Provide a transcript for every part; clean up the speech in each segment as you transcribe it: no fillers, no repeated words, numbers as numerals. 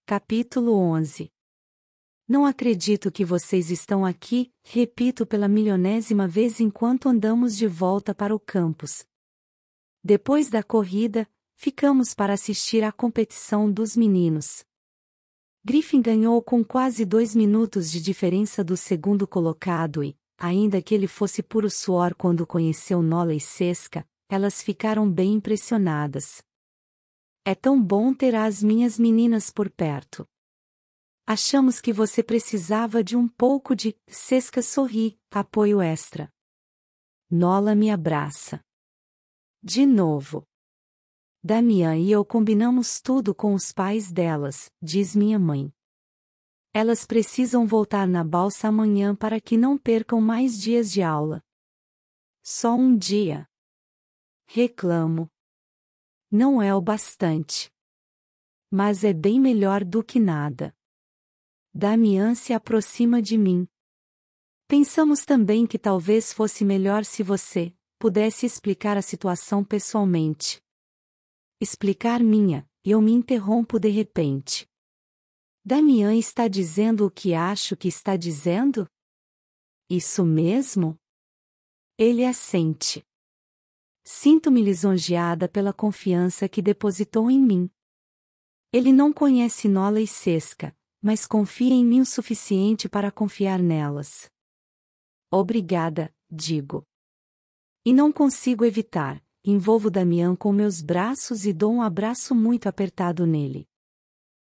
Capítulo 11. Não acredito que vocês estão aqui, repito pela milionésima vez enquanto andamos de volta para o campus. Depois da corrida, ficamos para assistir à competição dos meninos. Griffin ganhou com quase 2 minutos de diferença do segundo colocado e, ainda que ele fosse puro suor quando conheceu Nola e Cesca, elas ficaram bem impressionadas. É tão bom ter as minhas meninas por perto. Achamos que você precisava de um pouco de... Cesca sorri, apoio extra. Nola me abraça. De novo. Damian e eu combinamos tudo com os pais delas, diz minha mãe. Elas precisam voltar na balsa amanhã para que não percam mais dias de aula. Só um dia. Reclamo. Não é o bastante. Mas é bem melhor do que nada. Damian se aproxima de mim. Pensamos também que talvez fosse melhor se você pudesse explicar a situação pessoalmente. Explicar eu me interrompo de repente. Damian está dizendo o que acho que está dizendo? Isso mesmo? Ele assente. Sinto-me lisonjeada pela confiança que depositou em mim. Ele não conhece Nola e Cesca, mas confia em mim o suficiente para confiar nelas. Obrigada, digo. E não consigo evitar, envolvo Damian com meus braços e dou um abraço muito apertado nele.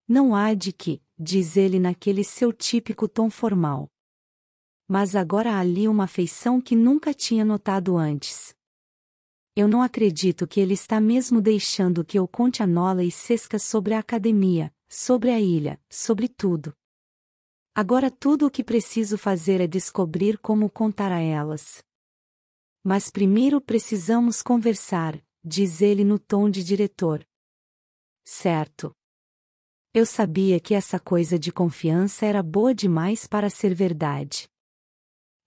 Não há de que, diz ele naquele seu típico tom formal. Mas agora há ali uma afeição que nunca tinha notado antes. Eu não acredito que ele está mesmo deixando que eu conte a Nola e Cesca sobre a academia, sobre a ilha, sobre tudo. Agora tudo o que preciso fazer é descobrir como contar a elas. Mas primeiro precisamos conversar, diz ele no tom de diretor. Certo. Eu sabia que essa coisa de confiança era boa demais para ser verdade.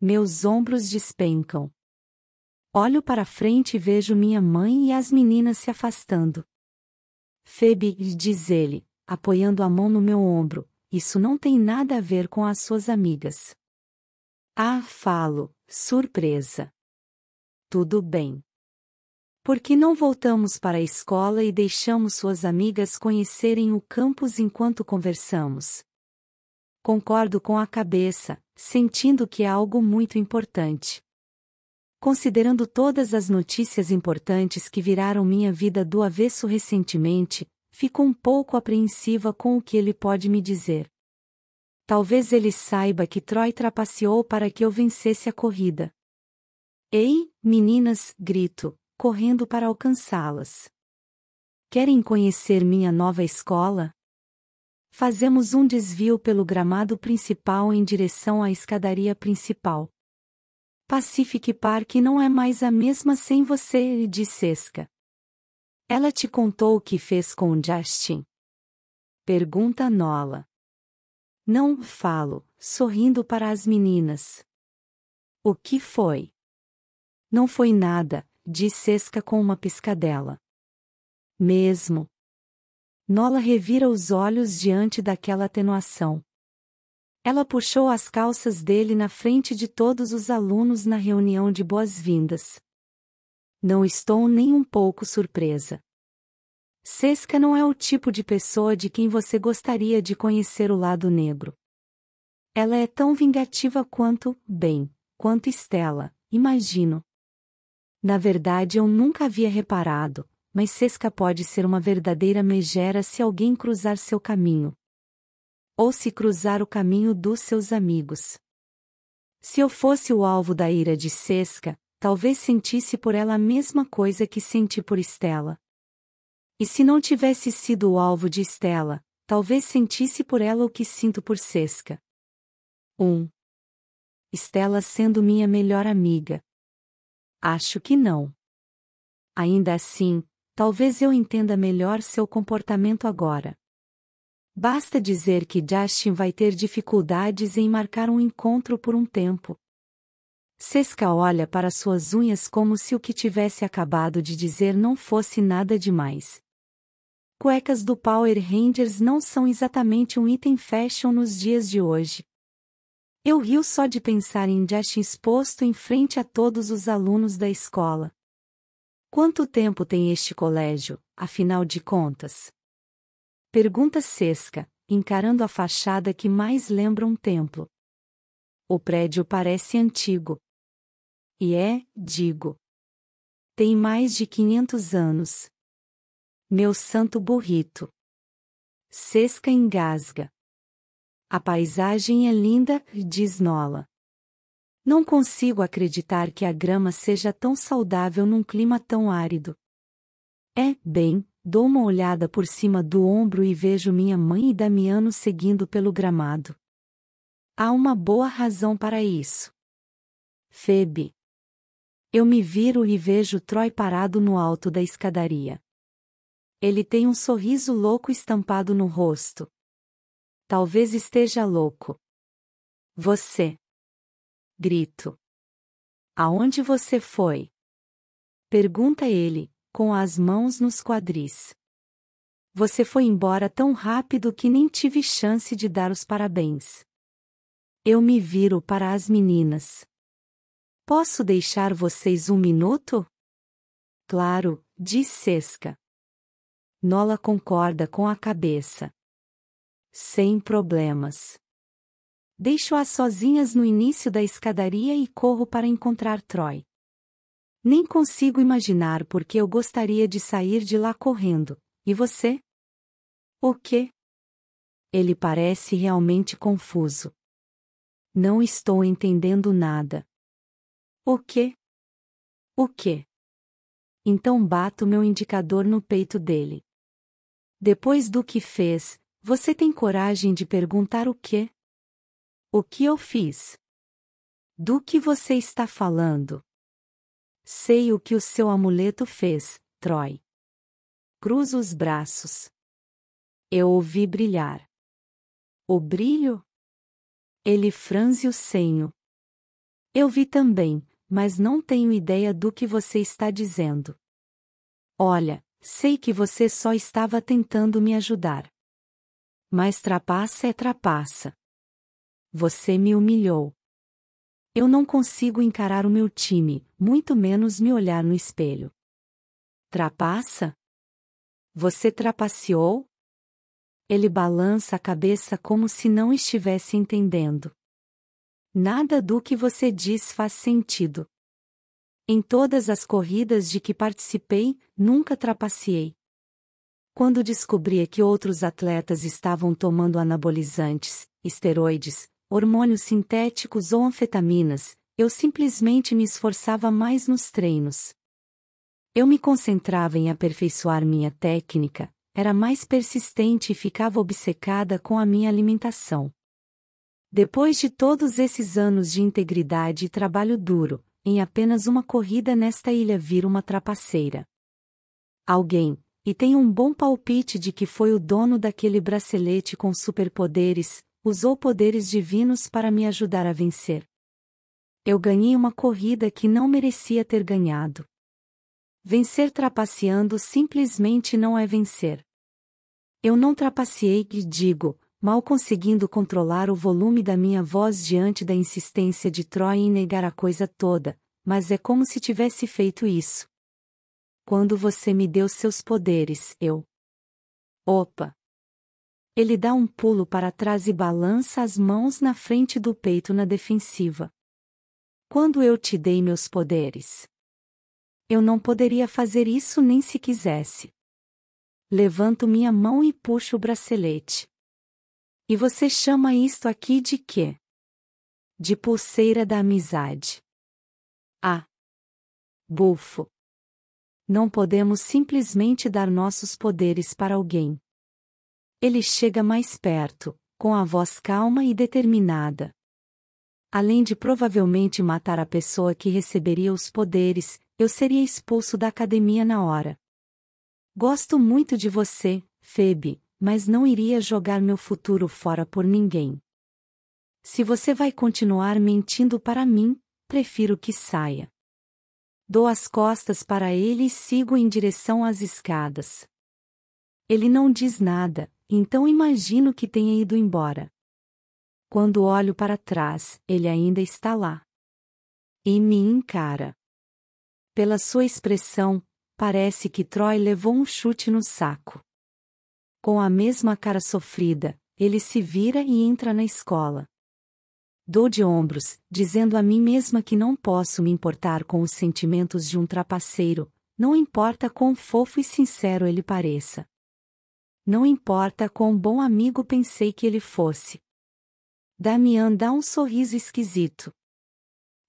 Meus ombros despencam. Olho para frente e vejo minha mãe e as meninas se afastando. Phoebe, diz ele, apoiando a mão no meu ombro, isso não tem nada a ver com as suas amigas. Ah, falo, surpresa. Tudo bem. Por que não voltamos para a escola e deixamos suas amigas conhecerem o campus enquanto conversamos? Concordo com a cabeça, sentindo que é algo muito importante. Considerando todas as notícias importantes que viraram minha vida do avesso recentemente, fico um pouco apreensiva com o que ele pode me dizer. Talvez ele saiba que Troy trapaceou para que eu vencesse a corrida. Ei, meninas, grito, correndo para alcançá-las. Querem conhecer minha nova escola? Fazemos um desvio pelo gramado principal em direção à escadaria principal. Pacific Park não é mais a mesma sem você, diz Cesca. Ela te contou o que fez com o Justin? Pergunta Nola. Não, falo, sorrindo para as meninas. O que foi? Não foi nada, diz Cesca com uma piscadela. Mesmo. Nola revira os olhos diante daquela atenuação. Ela puxou as calças dele na frente de todos os alunos na reunião de boas-vindas. Não estou nem um pouco surpresa. Cesca não é o tipo de pessoa de quem você gostaria de conhecer o lado negro. Ela é tão vingativa quanto Stella, imagino. Na verdade eu nunca havia reparado, mas Cesca pode ser uma verdadeira megera se alguém cruzar seu caminho. Ou se cruzar o caminho dos seus amigos. Se eu fosse o alvo da ira de Cesca, talvez sentisse por ela a mesma coisa que senti por Stella. E se não tivesse sido o alvo de Stella, talvez sentisse por ela o que sinto por Cesca. Stella sendo minha melhor amiga. Acho que não. Ainda assim, talvez eu entenda melhor seu comportamento agora. Basta dizer que Justin vai ter dificuldades em marcar um encontro por um tempo. Cesca olha para suas unhas como se o que tivesse acabado de dizer não fosse nada demais. Cuecas do Power Rangers não são exatamente um item fashion nos dias de hoje. Eu rio só de pensar em Josh exposto em frente a todos os alunos da escola. Quanto tempo tem este colégio, afinal de contas? Pergunta Seska, encarando a fachada que mais lembra um templo. O prédio parece antigo. E digo. Tem mais de 500 anos. Meu santo burrito. Seska engasga. A paisagem é linda, diz Nola. Não consigo acreditar que a grama seja tão saudável num clima tão árido. Dou uma olhada por cima do ombro e vejo minha mãe e Damiano seguindo pelo gramado. Há uma boa razão para isso. Phoebe. Eu me viro e vejo Troy parado no alto da escadaria. Ele tem um sorriso louco estampado no rosto. Talvez esteja louco. Você. Grito. Aonde você foi? Pergunta ele, com as mãos nos quadris. Você foi embora tão rápido que nem tive chance de dar os parabéns. Eu me viro para as meninas. Posso deixar vocês um minuto? Claro, diz Seska. Nola concorda com a cabeça. Sem problemas. Deixo-as sozinhas no início da escadaria e corro para encontrar Troy. Nem consigo imaginar porque eu gostaria de sair de lá correndo. E você? O quê? Ele parece realmente confuso. Não estou entendendo nada. O quê? O quê? Então bato meu indicador no peito dele. Depois do que fez, você tem coragem de perguntar o quê? O que eu fiz? Do que você está falando? Sei o que o seu amuleto fez, Troy. Cruzo os braços. Eu ouvi brilhar. O brilho? Ele franze o senho. Eu vi também, mas não tenho ideia do que você está dizendo. Olha, sei que você só estava tentando me ajudar. Mas trapaça é trapaça. Você me humilhou. Eu não consigo encarar o meu time, muito menos me olhar no espelho. Trapaça? Você trapaceou? Ele balança a cabeça como se não estivesse entendendo. Nada do que você diz faz sentido. Em todas as corridas de que participei, nunca trapaceei. Quando descobria que outros atletas estavam tomando anabolizantes, esteroides, hormônios sintéticos ou anfetaminas, eu simplesmente me esforçava mais nos treinos. Eu me concentrava em aperfeiçoar minha técnica, era mais persistente e ficava obcecada com a minha alimentação. Depois de todos esses anos de integridade e trabalho duro, em apenas uma corrida nesta ilha viro uma trapaceira. Alguém, e tenho um bom palpite de que foi o dono daquele bracelete com superpoderes, usou poderes divinos para me ajudar a vencer. Eu ganhei uma corrida que não merecia ter ganhado. Vencer trapaceando simplesmente não é vencer. Eu não trapaceei e digo, mal conseguindo controlar o volume da minha voz diante da insistência de Troy em negar a coisa toda, mas é como se tivesse feito isso. Quando você me deu seus poderes, eu... Opa! Ele dá um pulo para trás e balança as mãos na frente do peito na defensiva. Quando eu te dei meus poderes? Eu não poderia fazer isso nem se quisesse. Levanto minha mão e puxo o bracelete. E você chama isto aqui de quê? De pulseira da amizade. Ah! Bufo! Não podemos simplesmente dar nossos poderes para alguém. Ele chega mais perto, com a voz calma e determinada. Além de provavelmente matar a pessoa que receberia os poderes, eu seria expulso da academia na hora. Gosto muito de você, Phoebe, mas não iria jogar meu futuro fora por ninguém. Se você vai continuar mentindo para mim, prefiro que saia. Dou as costas para ele e sigo em direção às escadas. Ele não diz nada, então imagino que tenha ido embora. Quando olho para trás, ele ainda está lá. E me encara. Pela sua expressão, parece que Troy levou um chute no saco. Com a mesma cara sofrida, ele se vira e entra na escola. Dou de ombros, dizendo a mim mesma que não posso me importar com os sentimentos de um trapaceiro, não importa quão fofo e sincero ele pareça. Não importa quão bom amigo pensei que ele fosse. Damian dá um sorriso esquisito.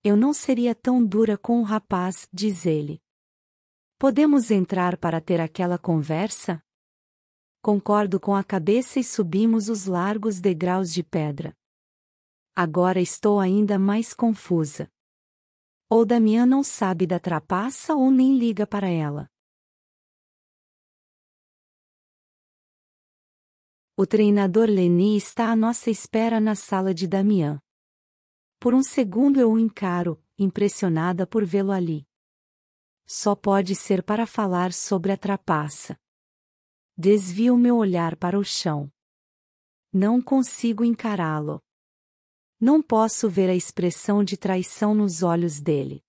Eu não seria tão dura com o rapaz, diz ele. Podemos entrar para ter aquela conversa? Concordo com a cabeça e subimos os largos degraus de pedra. Agora estou ainda mais confusa. Ou Damian não sabe da trapaça ou nem liga para ela. O treinador Lenny está à nossa espera na sala de Damian. Por um segundo eu o encaro, impressionada por vê-lo ali. Só pode ser para falar sobre a trapaça. Desvio meu olhar para o chão. Não consigo encará-lo. Não posso ver a expressão de traição nos olhos dele.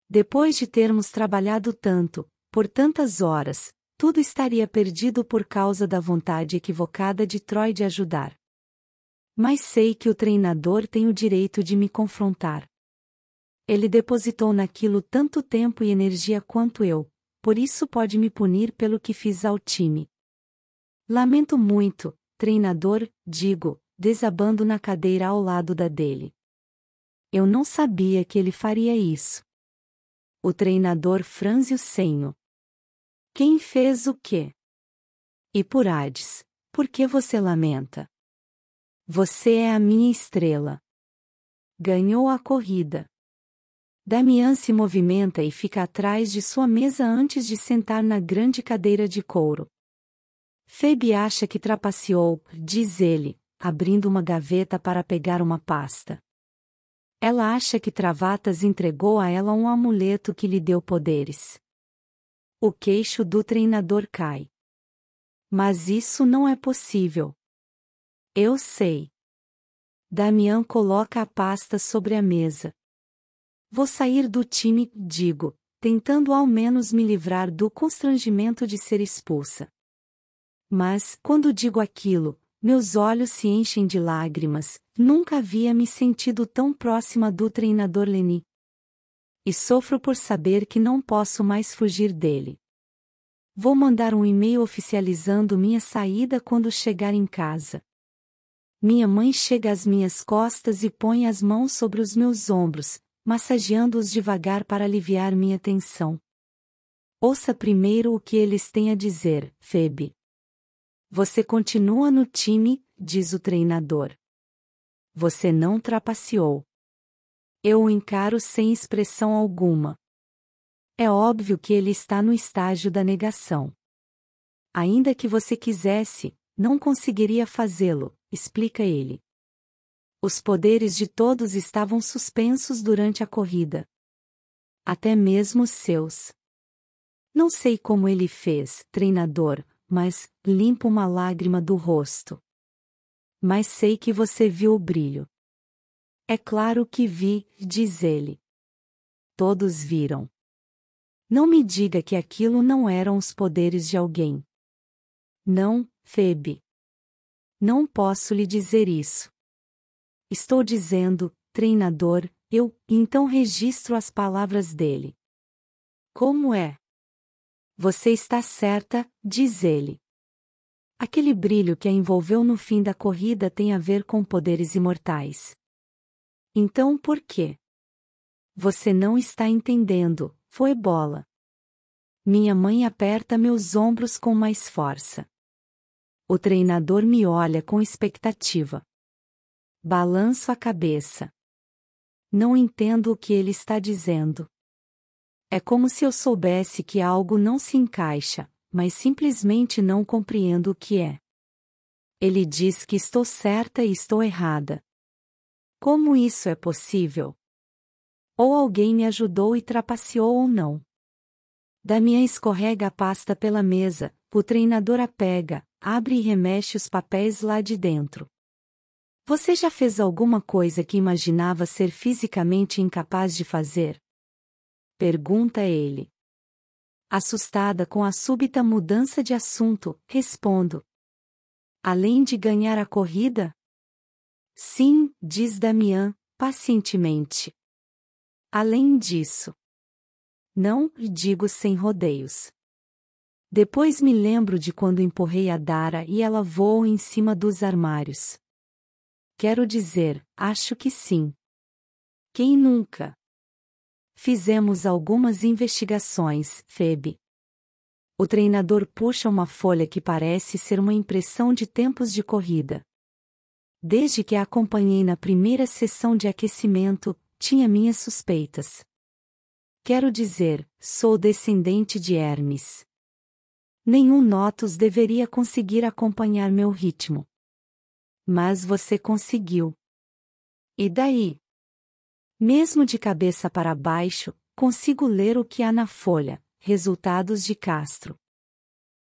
Depois de termos trabalhado tanto, por tantas horas, tudo estaria perdido por causa da vontade equivocada de Troy de ajudar. Mas sei que o treinador tem o direito de me confrontar. Ele depositou naquilo tanto tempo e energia quanto eu, por isso pode me punir pelo que fiz ao time. Lamento muito, treinador, digo, desabando na cadeira ao lado da dele. Eu não sabia que ele faria isso. O treinador franze o senho. Quem fez o quê? E por Hades, por que você lamenta? Você é a minha estrela. Ganhou a corrida. Damian se movimenta e fica atrás de sua mesa antes de sentar na grande cadeira de couro. Phoebe acha que trapaceou, diz ele, abrindo uma gaveta para pegar uma pasta. Ela acha que Travatas entregou a ela um amuleto que lhe deu poderes. O queixo do treinador cai. Mas isso não é possível. Eu sei. Damian coloca a pasta sobre a mesa. Vou sair do time, digo, tentando ao menos me livrar do constrangimento de ser expulsa. Mas, quando digo aquilo, meus olhos se enchem de lágrimas, nunca havia me sentido tão próxima do treinador Lenny. E sofro por saber que não posso mais fugir dele. Vou mandar um e-mail oficializando minha saída quando chegar em casa. Minha mãe chega às minhas costas e põe as mãos sobre os meus ombros, massageando-os devagar para aliviar minha tensão. Ouça primeiro o que eles têm a dizer, Phoebe. Você continua no time, diz o treinador. Você não trapaceou. Eu o encaro sem expressão alguma. É óbvio que ele está no estágio da negação. Ainda que você quisesse, não conseguiria fazê-lo, explica ele. Os poderes de todos estavam suspensos durante a corrida. Até mesmo os seus. Não sei como ele fez, treinador, mas limpa uma lágrima do rosto. Mas sei que você viu o brilho. É claro que vi, diz ele. Todos viram. Não me diga que aquilo não eram os poderes de alguém. Não, Phoebe. Não posso lhe dizer isso. Estou dizendo, treinador, então registro as palavras dele. Como é? Você está certa, diz ele. Aquele brilho que a envolveu no fim da corrida tem a ver com poderes imortais. Então por quê? Você não está entendendo, foi bola. Minha mãe aperta meus ombros com mais força. O treinador me olha com expectativa. Balanço a cabeça. Não entendo o que ele está dizendo. É como se eu soubesse que algo não se encaixa, mas simplesmente não compreendo o que é. Ele diz que estou certa e estou errada. Como isso é possível? Ou alguém me ajudou e trapaceou ou não. Damian escorrega a pasta pela mesa, O treinador a pega, abre e remexe os papéis lá de dentro. Você já fez alguma coisa que imaginava ser fisicamente incapaz de fazer? Pergunta ele. Assustada com a súbita mudança de assunto, respondo. Além de ganhar a corrida? Sim, diz Damian, pacientemente. Além disso. Não, digo sem rodeios. Depois me lembro de quando empurrei a Dara e ela voou em cima dos armários. Quero dizer, acho que sim. Quem nunca? Fizemos algumas investigações, Phoebe. O treinador puxa uma folha que parece ser uma impressão de tempos de corrida. Desde que a acompanhei na primeira sessão de aquecimento, tinha minhas suspeitas. Quero dizer, sou descendente de Hermes. Nenhum Notus deveria conseguir acompanhar meu ritmo. Mas você conseguiu. E daí? Mesmo de cabeça para baixo, consigo ler o que há na folha, resultados de Castro.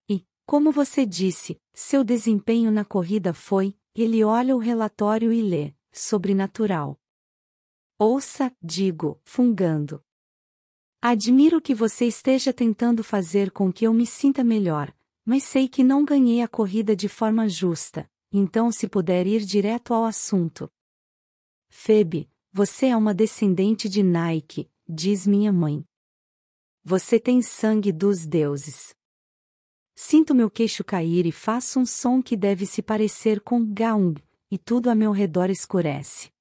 E, como você disse, seu desempenho na corrida foi, ele olha o relatório e lê, sobrenatural. Ouça, digo, fungando. Admiro que você esteja tentando fazer com que eu me sinta melhor, mas sei que não ganhei a corrida de forma justa, então se puder ir direto ao assunto. Phoebe, você é uma descendente de Nike, diz minha mãe. Você tem sangue dos deuses. Sinto meu queixo cair e faço um som que deve se parecer com gaung, e tudo a meu redor escurece.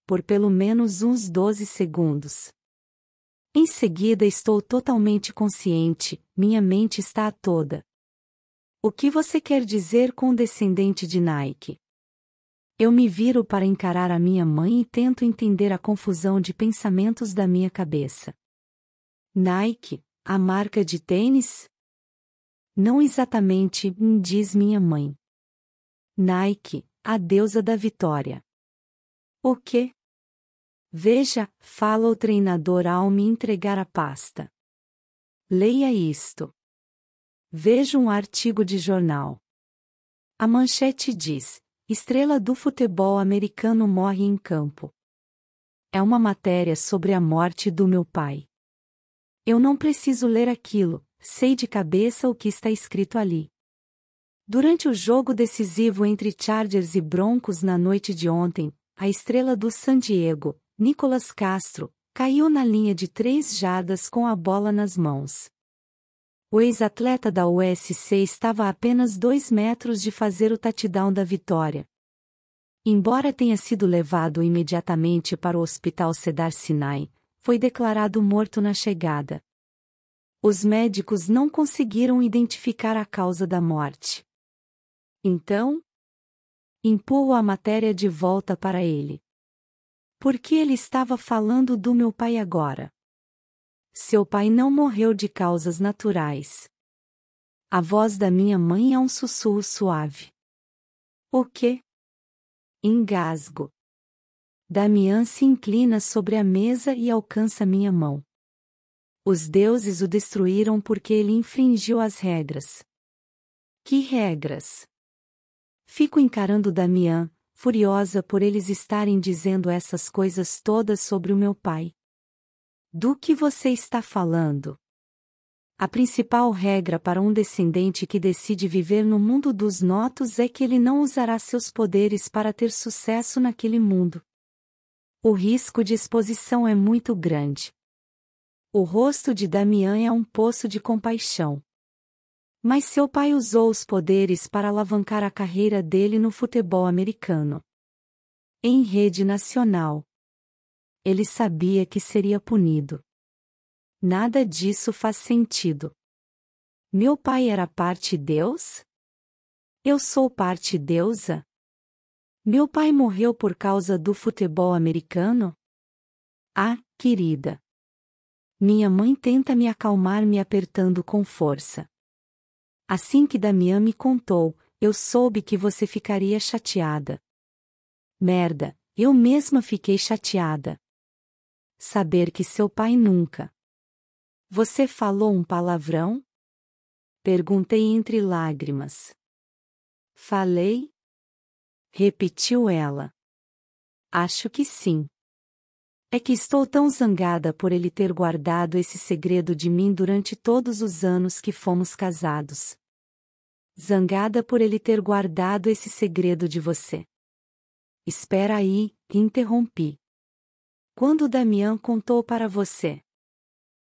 Por pelo menos uns 12 segundos. Em seguida estou totalmente consciente, minha mente está a toda. O que você quer dizer com descendente de Nike? Eu me viro para encarar a minha mãe e tento entender a confusão de pensamentos da minha cabeça. Nike, a marca de tênis? Não exatamente, diz minha mãe. Nike, a deusa da vitória. O quê? Veja, fala o treinador ao me entregar a pasta. Leia isto. Veja um artigo de jornal. A manchete diz: estrela do futebol americano morre em campo. É uma matéria sobre a morte do meu pai. Eu não preciso ler aquilo, sei de cabeça o que está escrito ali. Durante o jogo decisivo entre Chargers e Broncos na noite de ontem, a estrela do San Diego, Nicolas Castro, caiu na linha de 3 jardas com a bola nas mãos. O ex-atleta da USC estava a apenas 2 metros de fazer o touchdown da vitória. Embora tenha sido levado imediatamente para o Hospital Cedar-Sinai, foi declarado morto na chegada. Os médicos não conseguiram identificar a causa da morte. Então, empurro a matéria de volta para ele. Por que ele estava falando do meu pai agora? Seu pai não morreu de causas naturais. A voz da minha mãe é um sussurro suave. O quê? Engasgo. Damian se inclina sobre a mesa e alcança minha mão. Os deuses o destruíram porque ele infringiu as regras. Que regras? Fico encarando Damian, furiosa por eles estarem dizendo essas coisas todas sobre o meu pai. Do que você está falando? A principal regra para um descendente que decide viver no mundo dos Notus é que ele não usará seus poderes para ter sucesso naquele mundo. O risco de exposição é muito grande. O rosto de Damian é um poço de compaixão. Mas seu pai usou os poderes para alavancar a carreira dele no futebol americano. Em rede nacional. Ele sabia que seria punido. Nada disso faz sentido. Meu pai era parte Deus? Eu sou parte deusa? Meu pai morreu por causa do futebol americano? Ah, querida. Minha mãe tenta me acalmar me apertando com força. Assim que Damian me contou, eu soube que você ficaria chateada. Merda, eu mesma fiquei chateada. Saber que seu pai nunca. Você falou um palavrão? Perguntei entre lágrimas. Falei? Repetiu ela. Acho que sim. É que estou tão zangada por ele ter guardado esse segredo de mim durante todos os anos que fomos casados. Zangada por ele ter guardado esse segredo de você. Espera aí, interrompi. Quando Damian contou para você?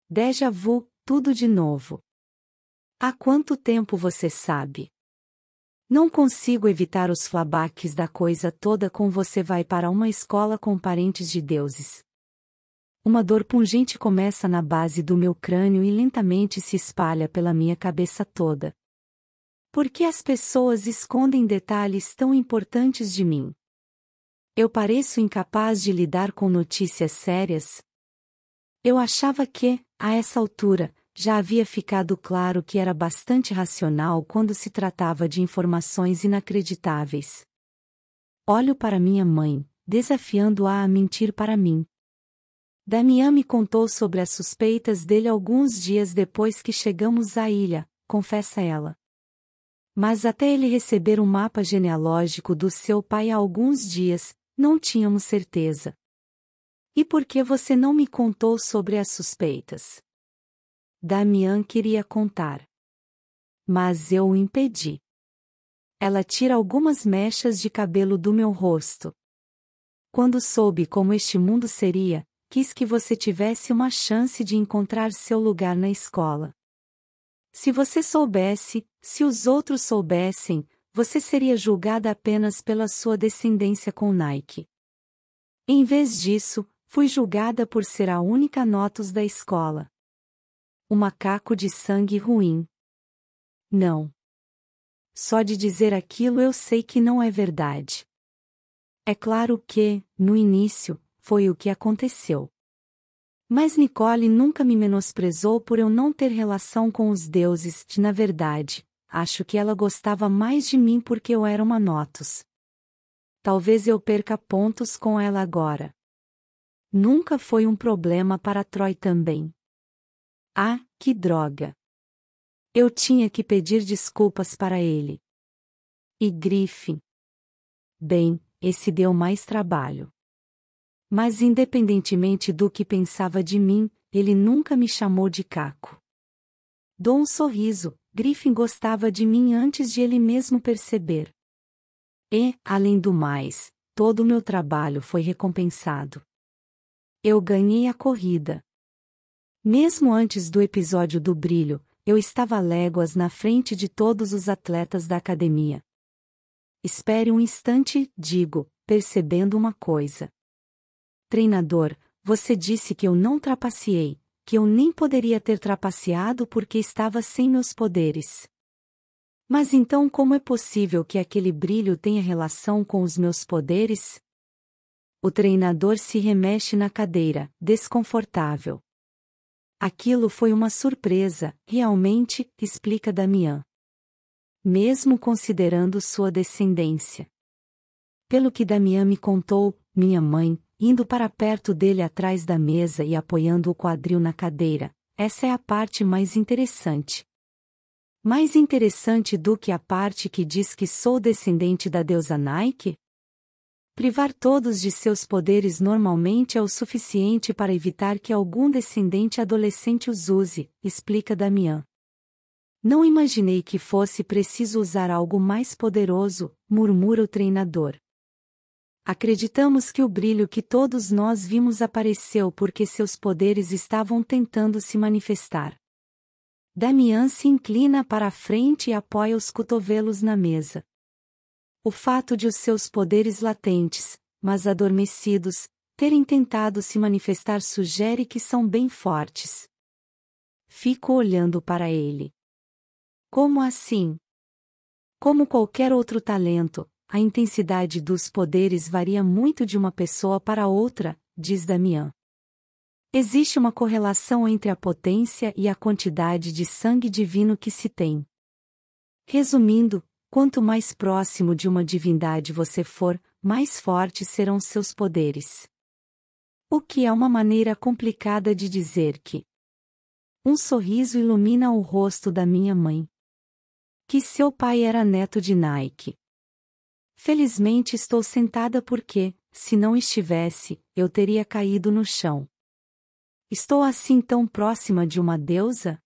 Déjà vu, tudo de novo. Há quanto tempo você sabe? Não consigo evitar os flashbacks da coisa toda com você vai para uma escola com parentes de deuses. Uma dor pungente começa na base do meu crânio e lentamente se espalha pela minha cabeça toda. Por que as pessoas escondem detalhes tão importantes de mim? Eu pareço incapaz de lidar com notícias sérias? Eu achava que, a essa altura, já havia ficado claro que era bastante racional quando se tratava de informações inacreditáveis. Olho para minha mãe, desafiando-a a mentir para mim. Damian me contou sobre as suspeitas dele alguns dias depois que chegamos à ilha, confessa ela. Mas até ele receber um mapa genealógico do seu pai há alguns dias, não tínhamos certeza. E por que você não me contou sobre as suspeitas? Damian queria contar. Mas eu o impedi. Ela tira algumas mechas de cabelo do meu rosto. Quando soube como este mundo seria, quis que você tivesse uma chance de encontrar seu lugar na escola. Se você soubesse, se os outros soubessem, você seria julgada apenas pela sua descendência com Nike. Em vez disso, fui julgada por ser a única notus da escola. O macaco de sangue ruim. Não. Só de dizer aquilo eu sei que não é verdade. É claro que, no início, foi o que aconteceu. Mas Nicole nunca me menosprezou por eu não ter relação com os deuses, na verdade, acho que ela gostava mais de mim porque eu era uma notus. Talvez eu perca pontos com ela agora. Nunca foi um problema para Troy também. Ah, que droga! Eu tinha que pedir desculpas para ele. E Griffin? Bem, esse deu mais trabalho. Mas independentemente do que pensava de mim, ele nunca me chamou de Caco. Dou um sorriso, Griffin gostava de mim antes de ele mesmo perceber. E, além do mais, todo o meu trabalho foi recompensado. Eu ganhei a corrida. Mesmo antes do episódio do brilho, eu estava léguas na frente de todos os atletas da academia. Espere um instante, digo, percebendo uma coisa. Treinador, você disse que eu não trapaceei, que eu nem poderia ter trapaceado porque estava sem meus poderes. Mas então como é possível que aquele brilho tenha relação com os meus poderes? O treinador se remexe na cadeira, desconfortável. Aquilo foi uma surpresa, realmente, explica Damian. Mesmo considerando sua descendência. Pelo que Damian me contou, minha mãe, indo para perto dele atrás da mesa e apoiando o quadril na cadeira, essa é a parte mais interessante. Mais interessante do que a parte que diz que sou descendente da deusa Nike? Privar todos de seus poderes normalmente é o suficiente para evitar que algum descendente adolescente os use, explica Damian. Não imaginei que fosse preciso usar algo mais poderoso, murmura o treinador. Acreditamos que o brilho que todos nós vimos apareceu porque seus poderes estavam tentando se manifestar. Damian se inclina para a frente e apoia os cotovelos na mesa. O fato de os seus poderes latentes, mas adormecidos, terem tentado se manifestar sugere que são bem fortes. Fico olhando para ele. Como assim? Como qualquer outro talento, a intensidade dos poderes varia muito de uma pessoa para outra, diz Damian. Existe uma correlação entre a potência e a quantidade de sangue divino que se tem. Resumindo, quanto mais próximo de uma divindade você for, mais fortes serão seus poderes. O que é uma maneira complicada de dizer que. Um sorriso ilumina o rosto da minha mãe. que seu pai era neto de Nike. Felizmente estou sentada porque, se não estivesse, eu teria caído no chão. Estou assim tão próxima de uma deusa?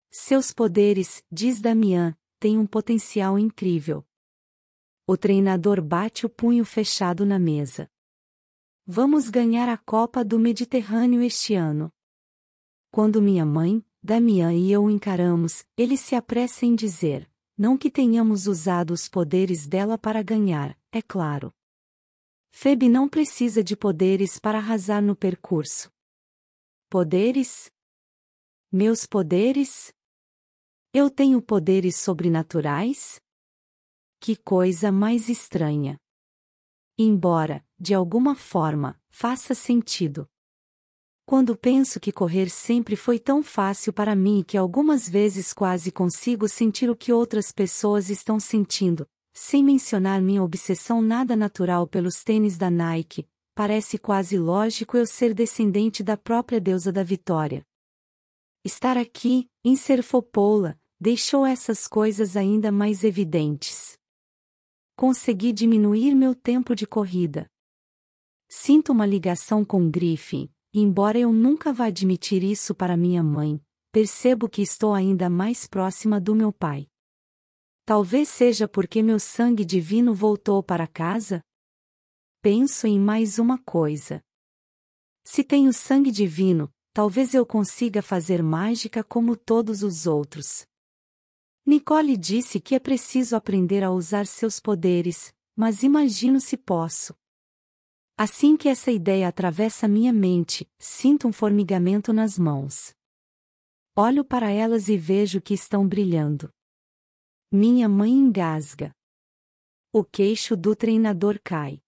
Seus poderes, diz Damian, têm um potencial incrível. O treinador bate o punho fechado na mesa. Vamos ganhar a Copa do Mediterrâneo este ano. Quando minha mãe, Damian e eu o encaramos, ele se apressa em dizer, não que tenhamos usado os poderes dela para ganhar, é claro. Phoebe não precisa de poderes para arrasar no percurso. Poderes? Meus poderes? Eu tenho poderes sobrenaturais? Que coisa mais estranha. Embora, de alguma forma, faça sentido. Quando penso que correr sempre foi tão fácil para mim que algumas vezes quase consigo sentir o que outras pessoas estão sentindo, sem mencionar minha obsessão nada natural pelos tênis da Nike, parece quase lógico eu ser descendente da própria deusa da vitória. Estar aqui, em Serfopoula, deixou essas coisas ainda mais evidentes. Consegui diminuir meu tempo de corrida. Sinto uma ligação com Griffin, e embora eu nunca vá admitir isso para minha mãe, percebo que estou ainda mais próxima do meu pai. Talvez seja porque meu sangue divino voltou para casa? Penso em mais uma coisa. Se tenho sangue divino, talvez eu consiga fazer mágica como todos os outros. Nicole disse que é preciso aprender a usar seus poderes, mas imagino se posso. Assim que essa ideia atravessa minha mente, sinto um formigamento nas mãos. Olho para elas e vejo que estão brilhando. Minha mãe engasga. O queixo do treinador cai.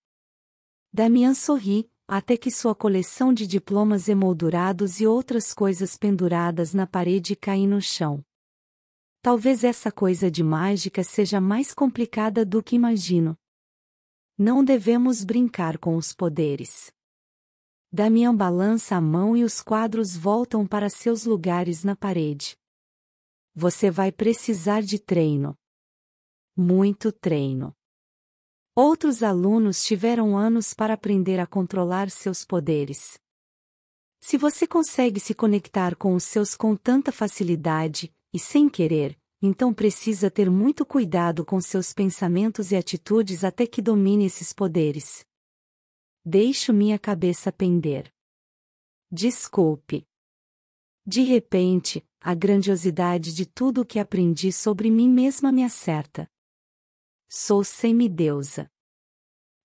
Damian sorri, até que sua coleção de diplomas emoldurados e outras coisas penduradas na parede caem no chão. Talvez essa coisa de mágica seja mais complicada do que imagino. Não devemos brincar com os poderes. Damian balança a mão e os quadros voltam para seus lugares na parede. Você vai precisar de treino. Muito treino. Outros alunos tiveram anos para aprender a controlar seus poderes. Se você consegue se conectar com os seus com tanta facilidade, e sem querer, então precisa ter muito cuidado com seus pensamentos e atitudes até que domine esses poderes. Deixo minha cabeça pender. Desculpe. De repente, a grandiosidade de tudo o que aprendi sobre mim mesma me acerta. Sou semideusa.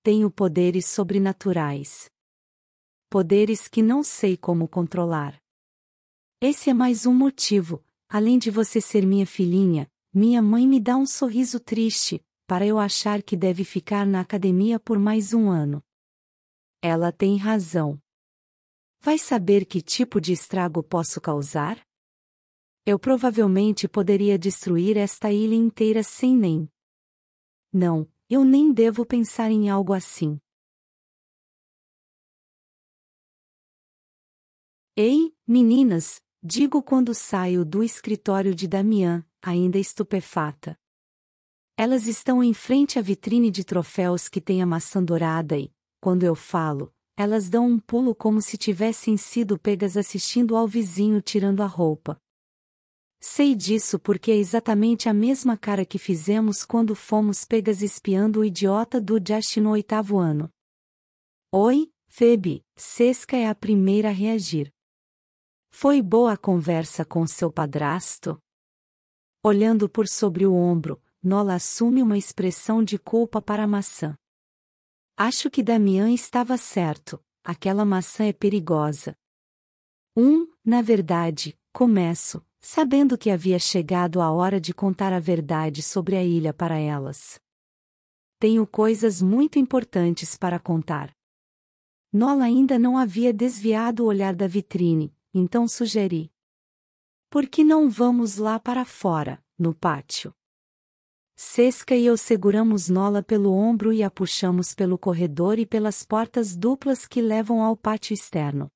Tenho poderes sobrenaturais. Poderes que não sei como controlar. Esse é mais um motivo, além de você ser minha filhinha, minha mãe me dá um sorriso triste, para eu achar que deve ficar na academia por mais um ano. Ela tem razão. Vai saber que tipo de estrago posso causar? Eu provavelmente poderia destruir esta ilha inteira sem nem. Não, eu nem devo pensar em algo assim. Ei, meninas, digo quando saio do escritório de Damian, ainda estupefata. Elas estão em frente à vitrine de troféus que tem a maçã dourada e, quando eu falo, elas dão um pulo como se tivessem sido pegas assistindo ao vizinho tirando a roupa. Sei disso porque é exatamente a mesma cara que fizemos quando fomos pegas espiando o idiota do Josh no 8º ano. Oi, Phoebe, Sesca é a primeira a reagir. Foi boa a conversa com seu padrasto? Olhando por sobre o ombro, Nola assume uma expressão de culpa para a maçã. Acho que Damian estava certo, aquela maçã é perigosa. Na verdade, começo, sabendo que havia chegado a hora de contar a verdade sobre a ilha para elas. Tenho coisas muito importantes para contar. Nola ainda não havia desviado o olhar da vitrine, então sugeri. Por que não vamos lá para fora, no pátio? Sesca e eu seguramos Nola pelo ombro e a puxamos pelo corredor e pelas portas duplas que levam ao pátio externo.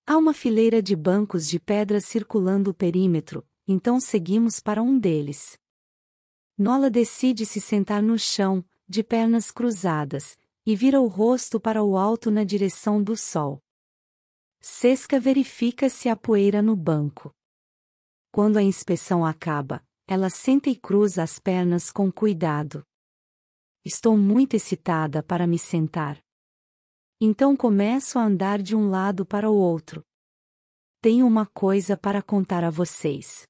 Há uma fileira de bancos de pedra circulando o perímetro, então seguimos para um deles. Nola decide se sentar no chão, de pernas cruzadas, e vira o rosto para o alto na direção do sol. Seska verifica se há poeira no banco. Quando a inspeção acaba, ela senta e cruza as pernas com cuidado. Estou muito excitada para me sentar. Então começo a andar de um lado para o outro. Tenho uma coisa para contar a vocês.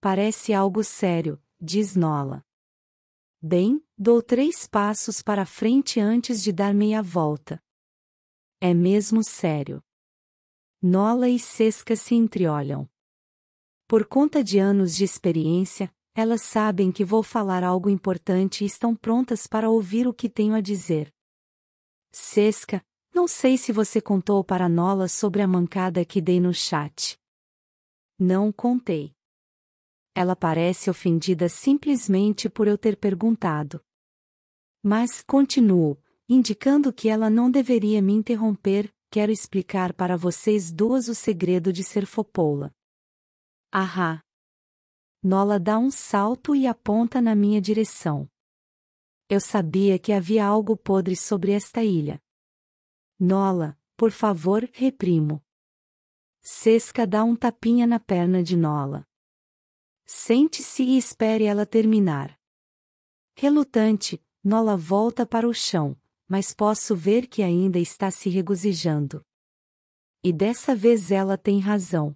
Parece algo sério, diz Nola. Bem, dou 3 passos para frente antes de dar meia volta. É mesmo sério. Nola e Seska se entreolham. Por conta de anos de experiência, elas sabem que vou falar algo importante e estão prontas para ouvir o que tenho a dizer. Seska, não sei se você contou para Nola sobre a mancada que dei no chat. Não contei. Ela parece ofendida simplesmente por eu ter perguntado. Mas continuo, indicando que ela não deveria me interromper. Quero explicar para vocês duas o segredo de ser fopoula. Ahá! Nola dá um salto e aponta na minha direção. Eu sabia que havia algo podre sobre esta ilha. Nola, por favor, reprimo. Seska dá um tapinha na perna de Nola. Sente-se e espere ela terminar. Relutante, Nola volta para o chão, mas posso ver que ainda está se regozijando. E dessa vez ela tem razão.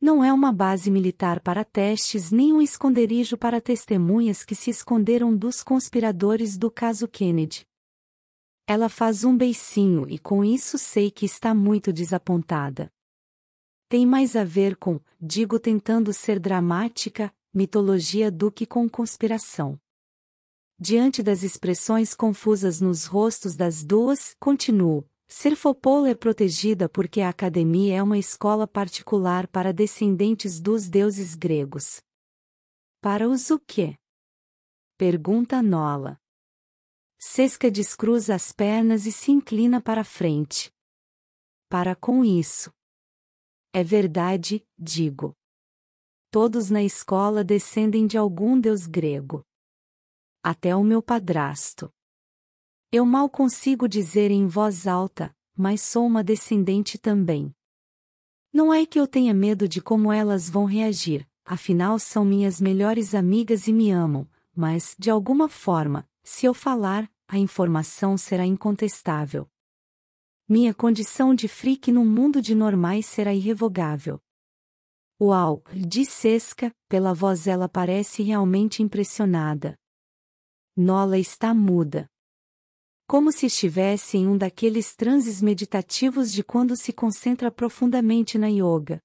Não é uma base militar para testes nem um esconderijo para testemunhas que se esconderam dos conspiradores do caso Kennedy. Ela faz um beicinho e com isso sei que está muito desapontada. Tem mais a ver com, digo tentando ser dramática, mitologia do que com conspiração. Diante das expressões confusas nos rostos das duas, continuo. Ser fopoula é protegida porque a academia é uma escola particular para descendentes dos deuses gregos. Para os o quê? Pergunta Nola. Seska descruza as pernas e se inclina para frente. Para com isso. É verdade, digo. Todos na escola descendem de algum deus grego. Até o meu padrasto. Eu mal consigo dizer em voz alta, mas sou uma descendente também. Não é que eu tenha medo de como elas vão reagir, afinal são minhas melhores amigas e me amam, mas, de alguma forma, se eu falar, a informação será incontestável. Minha condição de freak num mundo de normais será irrevogável. Uau, diz Seska, pela voz ela parece realmente impressionada. Nola está muda. Como se estivesse em um daqueles transes meditativos de quando se concentra profundamente na yoga.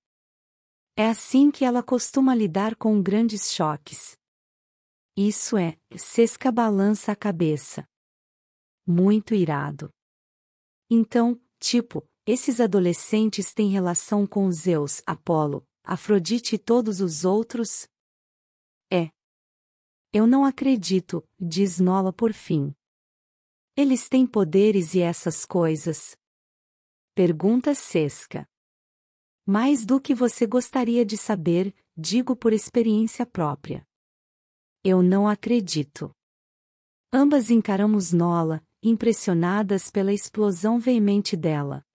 É assim que ela costuma lidar com grandes choques. Isso é, Seska balança a cabeça. Muito irado. Então, tipo, esses adolescentes têm relação com Zeus, Apolo, Afrodite e todos os outros? É. Eu não acredito, diz Nola por fim. Eles têm poderes e essas coisas? Pergunta Seska. Mais do que você gostaria de saber, digo por experiência própria. Eu não acredito. Ambas encaramos Nola, impressionadas pela explosão veemente dela.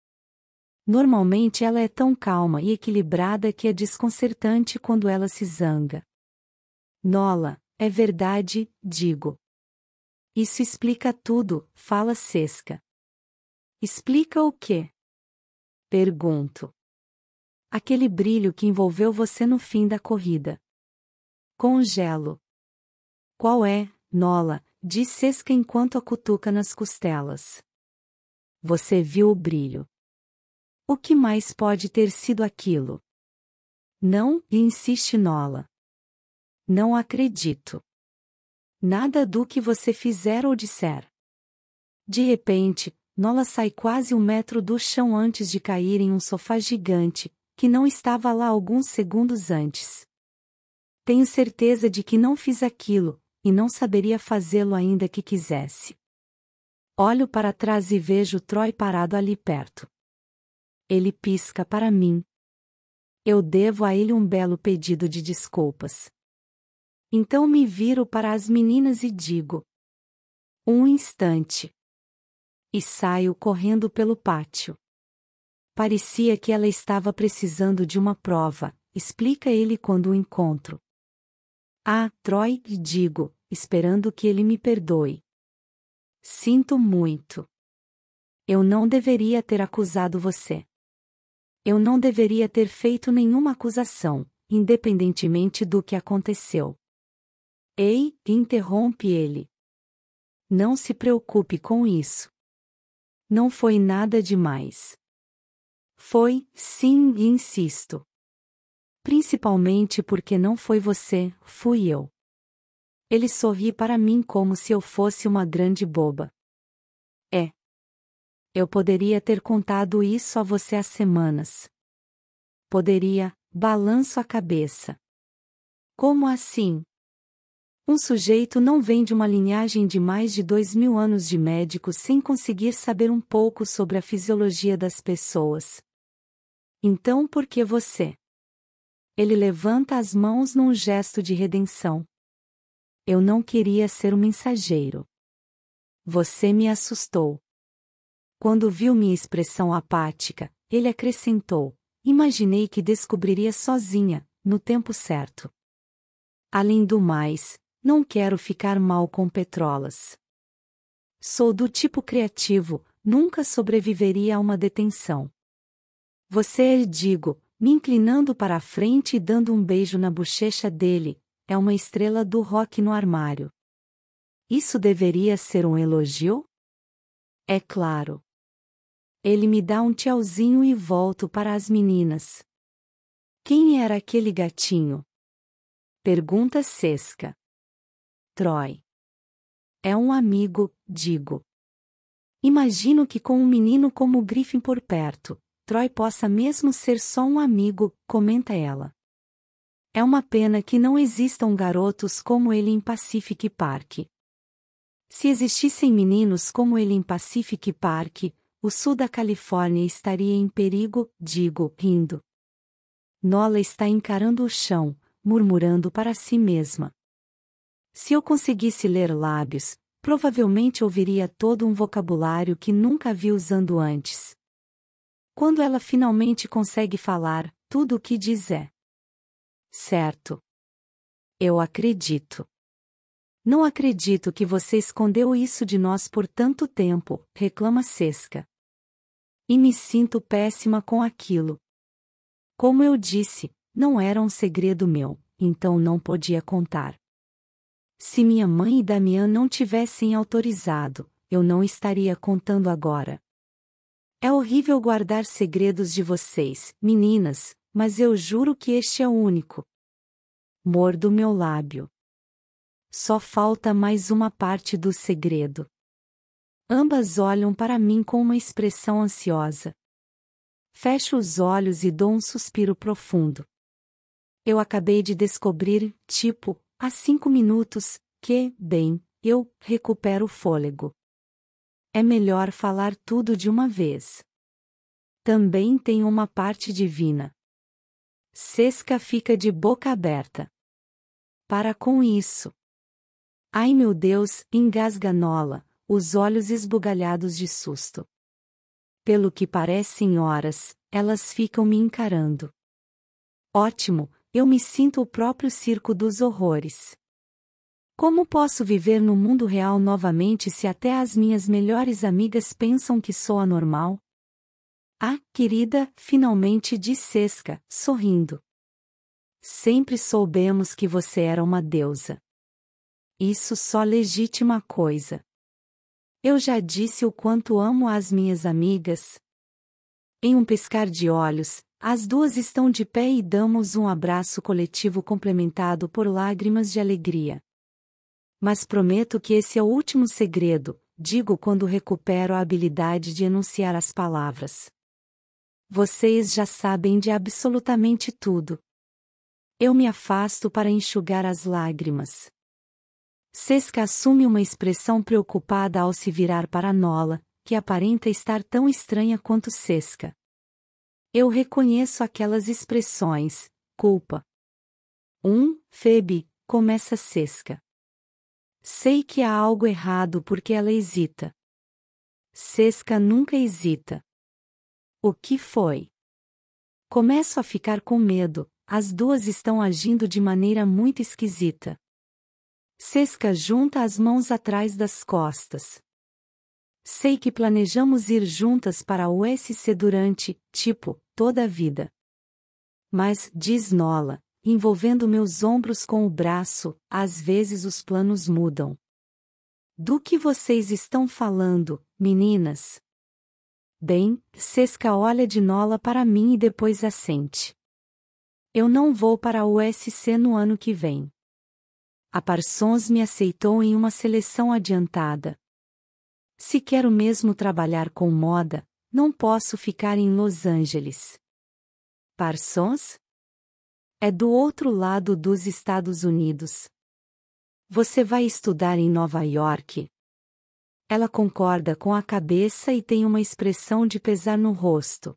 Normalmente ela é tão calma e equilibrada que é desconcertante quando ela se zanga. Nola, é verdade, digo. Isso explica tudo, fala Seska. Explica o quê? Pergunto. Aquele brilho que envolveu você no fim da corrida. Congelo. Qual é, Nola? Diz Seska enquanto a cutuca nas costelas. Você viu o brilho. O que mais pode ter sido aquilo? Não, insiste Nola. Não acredito. Nada do que você fizer ou disser. De repente, Nola sai quase 1 metro do chão antes de cair em um sofá gigante, que não estava lá alguns segundos antes. Tenho certeza de que não fiz aquilo, e não saberia fazê-lo ainda que quisesse. Olho para trás e vejo Troy parado ali perto. Ele pisca para mim. Eu devo a ele um belo pedido de desculpas. Então me viro para as meninas e digo: um instante. E saio correndo pelo pátio. Parecia que ela estava precisando de uma prova, explica ele quando o encontro. Ah, Troy, digo, esperando que ele me perdoe. Sinto muito. Eu não deveria ter acusado você. Eu não deveria ter feito nenhuma acusação, independentemente do que aconteceu. Ei, interrompe ele. Não se preocupe com isso. Não foi nada demais. Foi, sim, e insisto. Principalmente porque não foi você, fui eu. Ele sorri para mim como se eu fosse uma grande boba. É. Eu poderia ter contado isso a você há semanas. Poderia, balanço a cabeça. Como assim? Um sujeito não vem de uma linhagem de mais de 2000 anos de médicos sem conseguir saber um pouco sobre a fisiologia das pessoas. Então por que você? Ele levanta as mãos num gesto de redenção. Eu não queria ser um mensageiro. Você me assustou. Quando viu minha expressão apática, ele acrescentou: imaginei que descobriria sozinha, no tempo certo. Além do mais, não quero ficar mal com Petrolas. Sou do tipo criativo, nunca sobreviveria a uma detenção. Você, digo, me inclinando para a frente e dando um beijo na bochecha dele, é uma estrela do rock no armário. Isso deveria ser um elogio? É claro. Ele me dá um tchauzinho e volto para as meninas. Quem era aquele gatinho? Pergunta Sesca. Troy. É um amigo, digo. Imagino que com um menino como o Griffin por perto, Troy possa mesmo ser só um amigo, comenta ela. É uma pena que não existam garotos como ele em Pacific Park. Se existissem meninos como ele em Pacific Park, o sul da Califórnia estaria em perigo, digo, rindo. Nola está encarando o chão, murmurando para si mesma. Se eu conseguisse ler lábios, provavelmente ouviria todo um vocabulário que nunca vi usando antes. Quando ela finalmente consegue falar, tudo o que diz é: certo. Eu acredito. Não acredito que você escondeu isso de nós por tanto tempo, reclama Sesca. E me sinto péssima com aquilo. Como eu disse, não era um segredo meu, então não podia contar. Se minha mãe e Damian não tivessem autorizado, eu não estaria contando agora. É horrível guardar segredos de vocês, meninas, mas eu juro que este é o único. Mordo meu lábio. Só falta mais uma parte do segredo. Ambas olham para mim com uma expressão ansiosa. Fecho os olhos e dou um suspiro profundo. Eu acabei de descobrir, tipo, há 5 minutos, que, bem, eu recupero o fôlego. É melhor falar tudo de uma vez. Também tem uma parte divina. Sesca fica de boca aberta. Para com isso. Ai meu Deus, engasga Nola, os olhos esbugalhados de susto. Pelo que parecem horas, elas ficam me encarando. Ótimo, eu me sinto o próprio circo dos horrores. Como posso viver no mundo real novamente se até as minhas melhores amigas pensam que sou anormal? Ah, querida, finalmente disse Sesca, sorrindo. Sempre soubemos que você era uma deusa. Isso só legítima a coisa. Eu já disse o quanto amo as minhas amigas. Em um piscar de olhos, as duas estão de pé e damos um abraço coletivo complementado por lágrimas de alegria. Mas prometo que esse é o último segredo, digo quando recupero a habilidade de enunciar as palavras. Vocês já sabem de absolutamente tudo. Eu me afasto para enxugar as lágrimas. Sesca assume uma expressão preocupada ao se virar para Nola, que aparenta estar tão estranha quanto Sesca. Eu reconheço aquelas expressões, culpa. Phoebe, começa Seska. Sei que há algo errado porque ela hesita. Seska nunca hesita. O que foi? Começo a ficar com medo, as duas estão agindo de maneira muito esquisita. Seska junta as mãos atrás das costas. Sei que planejamos ir juntas para a USC durante, toda a vida. Mas, diz Nola, envolvendo meus ombros com o braço, às vezes os planos mudam. Do que vocês estão falando, meninas? Bem, Seska olha de Nola para mim e depois assente. Eu não vou para a USC no ano que vem. A Parsons me aceitou em uma seleção adiantada. Se quero mesmo trabalhar com moda, não posso ficar em Los Angeles. Parsons? É do outro lado dos Estados Unidos. Você vai estudar em Nova York? Ela concorda com a cabeça e tem uma expressão de pesar no rosto.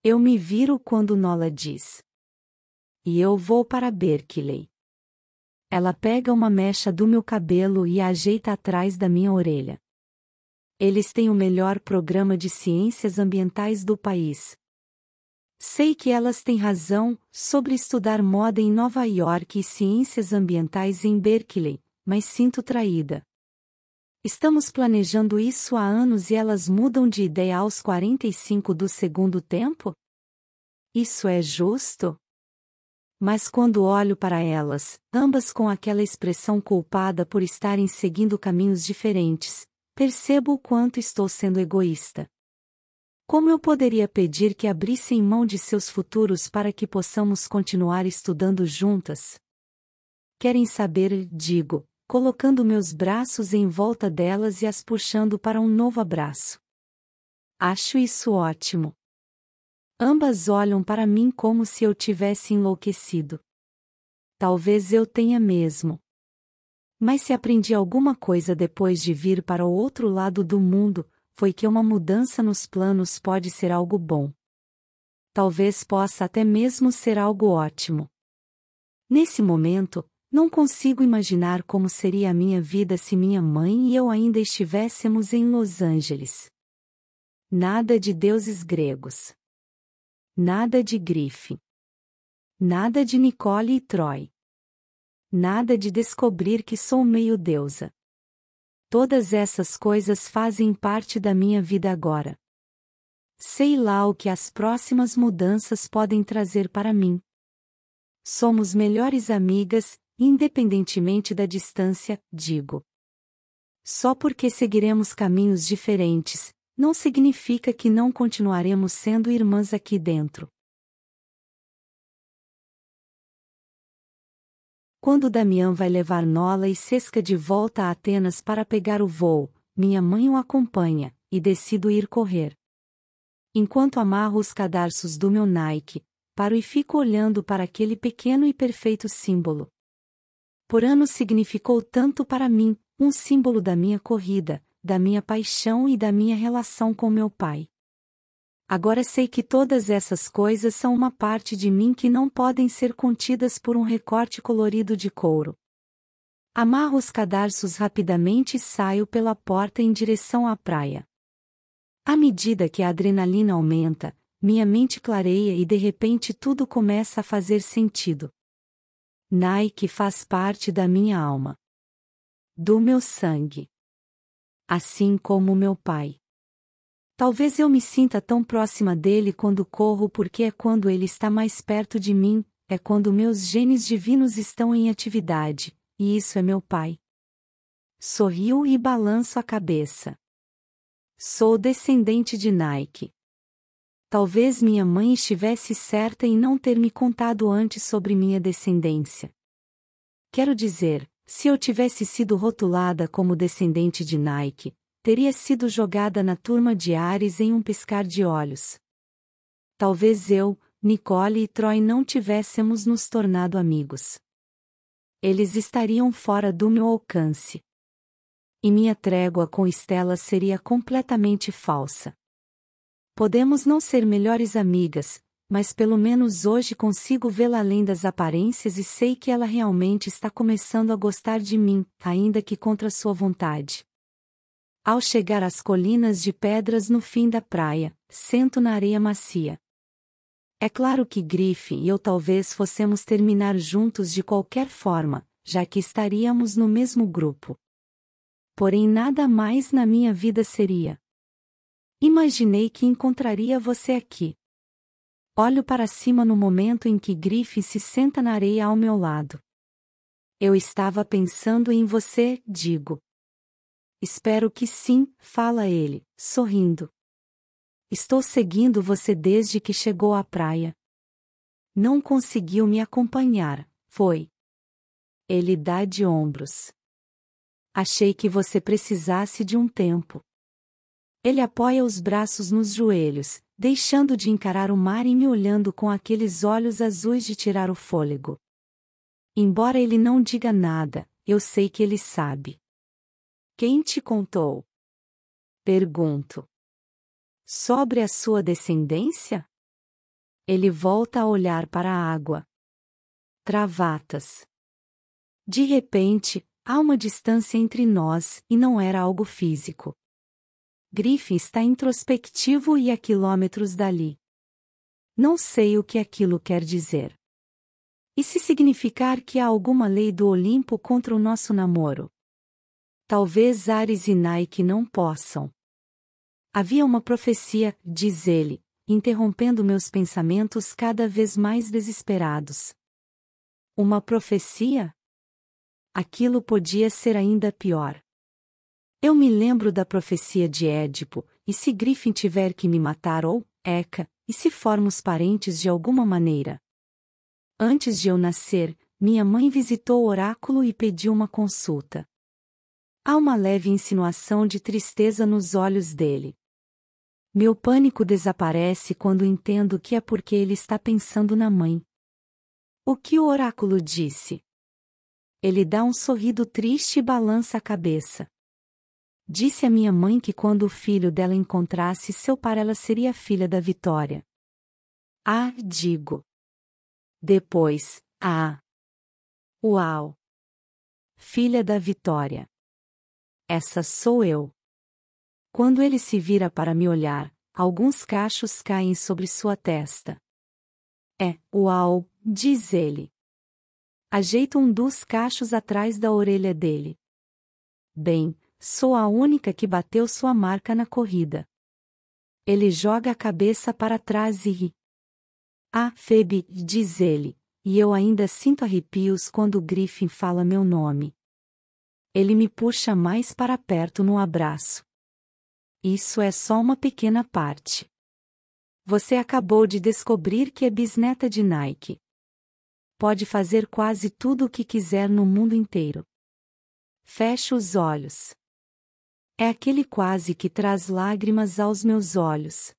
Eu me viro quando Nola diz. E eu vou para Berkeley. Ela pega uma mecha do meu cabelo e a ajeita atrás da minha orelha. Eles têm o melhor programa de ciências ambientais do país. Sei que elas têm razão sobre estudar moda em Nova York e ciências ambientais em Berkeley, mas sinto traída. Estamos planejando isso há anos e elas mudam de ideia aos 45 do segundo tempo? Isso é justo? Mas quando olho para elas, ambas com aquela expressão culpada por estarem seguindo caminhos diferentes, percebo o quanto estou sendo egoísta. Como eu poderia pedir que abrissem mão de seus futuros para que possamos continuar estudando juntas? Querem saber, digo, colocando meus braços em volta delas e as puxando para um novo abraço. Acho isso ótimo. Ambas olham para mim como se eu tivesse enlouquecido. Talvez eu tenha mesmo. Mas se aprendi alguma coisa depois de vir para o outro lado do mundo, foi que uma mudança nos planos pode ser algo bom. Talvez possa até mesmo ser algo ótimo. Nesse momento, não consigo imaginar como seria a minha vida se minha mãe e eu ainda estivéssemos em Los Angeles. Nada de deuses gregos. Nada de grife. Nada de Nicole e Troy. Nada de descobrir que sou meio deusa. Todas essas coisas fazem parte da minha vida agora. Sei lá o que as próximas mudanças podem trazer para mim. Somos melhores amigas, independentemente da distância, digo. Só porque seguiremos caminhos diferentes, não significa que não continuaremos sendo irmãs aqui dentro. Quando Damian vai levar Nola e Seska de volta a Atenas para pegar o voo, minha mãe o acompanha, e decido ir correr. Enquanto amarro os cadarços do meu Nike, paro e fico olhando para aquele pequeno e perfeito símbolo. Por anos significou tanto para mim, um símbolo da minha corrida, da minha paixão e da minha relação com meu pai. Agora sei que todas essas coisas são uma parte de mim que não podem ser contidas por um recorte colorido de couro. Amarro os cadarços rapidamente e saio pela porta em direção à praia. À medida que a adrenalina aumenta, minha mente clareia e de repente tudo começa a fazer sentido. Nike faz parte da minha alma. Do meu sangue. Assim como meu pai. Talvez eu me sinta tão próxima dele quando corro porque é quando ele está mais perto de mim, é quando meus genes divinos estão em atividade, e isso é meu pai. Sorrio e balanço a cabeça. Sou descendente de Nike. Talvez minha mãe estivesse certa em não ter me contado antes sobre minha descendência. Quero dizer, se eu tivesse sido rotulada como descendente de Nike, teria sido jogada na turma de Ares em um piscar de olhos. Talvez eu, Nicole e Troy não tivéssemos nos tornado amigos. Eles estariam fora do meu alcance. E minha trégua com Stella seria completamente falsa. Podemos não ser melhores amigas, mas pelo menos hoje consigo vê-la além das aparências e sei que ela realmente está começando a gostar de mim, ainda que contra sua vontade. Ao chegar às colinas de pedras no fim da praia, sento na areia macia. É claro que Griffin e eu talvez fossemos terminar juntos de qualquer forma, já que estaríamos no mesmo grupo. Porém nada mais na minha vida seria. Imaginei que encontraria você aqui. Olho para cima no momento em que Griffin se senta na areia ao meu lado. Eu estava pensando em você, digo. Espero que sim, fala ele, sorrindo. Estou seguindo você desde que chegou à praia. Não conseguiu me acompanhar, foi? Ele dá de ombros. Achei que você precisasse de um tempo. Ele apoia os braços nos joelhos, deixando de encarar o mar e me olhando com aqueles olhos azuis de tirar o fôlego. Embora ele não diga nada, eu sei que ele sabe. Quem te contou? Pergunto. Sobre a sua descendência? Ele volta a olhar para a água. Travatas. De repente, há uma distância entre nós, e não era algo físico. Griffin está introspectivo e a quilômetros dali. Não sei o que aquilo quer dizer. E se significar que há alguma lei do Olimpo contra o nosso namoro? Talvez Ares e Nike não possam. Havia uma profecia, diz ele, interrompendo meus pensamentos cada vez mais desesperados. Uma profecia? Aquilo podia ser ainda pior. Eu me lembro da profecia de Édipo, e se Griffin tiver que me matar ou, Eca, e se formos parentes de alguma maneira? Antes de eu nascer, minha mãe visitou o oráculo e pediu uma consulta. Há uma leve insinuação de tristeza nos olhos dele. Meu pânico desaparece quando entendo que é porque ele está pensando na mãe. O que o oráculo disse? Ele dá um sorriso triste e balança a cabeça. Disse a minha mãe que quando o filho dela encontrasse seu par ela seria filha da Vitória. Ah, digo. Depois, uau! Filha da Vitória. Essa sou eu. Quando ele se vira para me olhar, alguns cachos caem sobre sua testa. Uau, diz ele. Ajeita um dos cachos atrás da orelha dele. Bem, sou a única que bateu sua marca na corrida. Ele joga a cabeça para trás e ri. Ah, Phoebe, diz ele, e eu ainda sinto arrepios quando Griffin fala meu nome. Ele me puxa mais para perto no abraço. Isso é só uma pequena parte. Você acabou de descobrir que é bisneta de Nike. Pode fazer quase tudo o que quiser no mundo inteiro. Fecho os olhos. É aquele quase que traz lágrimas aos meus olhos.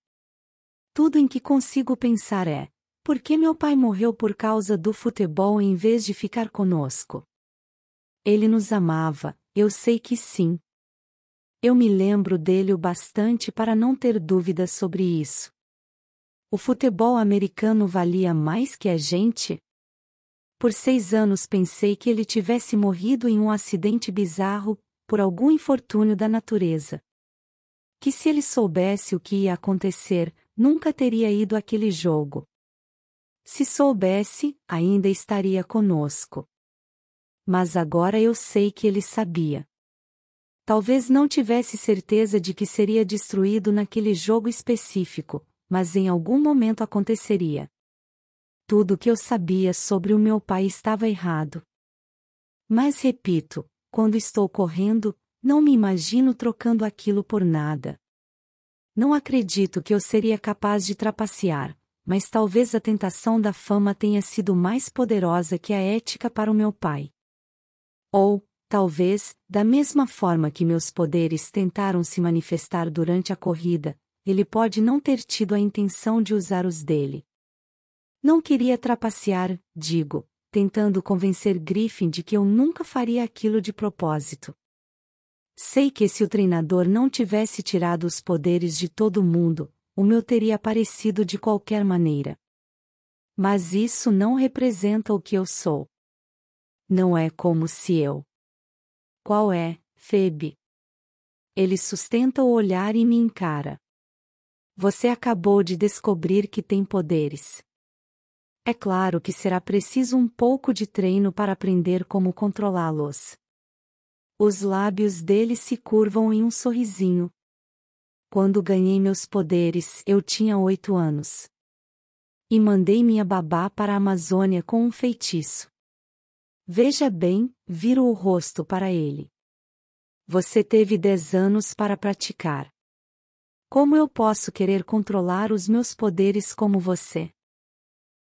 Tudo em que consigo pensar é: por que meu pai morreu por causa do futebol em vez de ficar conosco? Ele nos amava, eu sei que sim. Eu me lembro dele o bastante para não ter dúvidas sobre isso. O futebol americano valia mais que a gente? Por 6 anos pensei que ele tivesse morrido em um acidente bizarro, por algum infortúnio da natureza. Que se ele soubesse o que ia acontecer, nunca teria ido àquele jogo. Se soubesse, ainda estaria conosco. Mas agora eu sei que ele sabia. Talvez não tivesse certeza de que seria destruído naquele jogo específico, mas em algum momento aconteceria. Tudo o que eu sabia sobre o meu pai estava errado. Mas repito, quando estou correndo, não me imagino trocando aquilo por nada. Não acredito que eu seria capaz de trapacear, mas talvez a tentação da fama tenha sido mais poderosa que a ética para o meu pai. Ou, talvez, da mesma forma que meus poderes tentaram se manifestar durante a corrida, ele pode não ter tido a intenção de usar os dele. Não queria trapacear, digo, tentando convencer Griffin de que eu nunca faria aquilo de propósito. Sei que se o treinador não tivesse tirado os poderes de todo mundo, o meu teria aparecido de qualquer maneira. Mas isso não representa o que eu sou. Não é como se eu. Qual é, Phoebe? Ele sustenta o olhar e me encara. Você acabou de descobrir que tem poderes. É claro que será preciso um pouco de treino para aprender como controlá-los. Os lábios dele se curvam em um sorrisinho. Quando ganhei meus poderes, eu tinha 8 anos. E mandei minha babá para a Amazônia com um feitiço. Veja bem, viro o rosto para ele. Você teve 10 anos para praticar. Como eu posso querer controlar os meus poderes como você?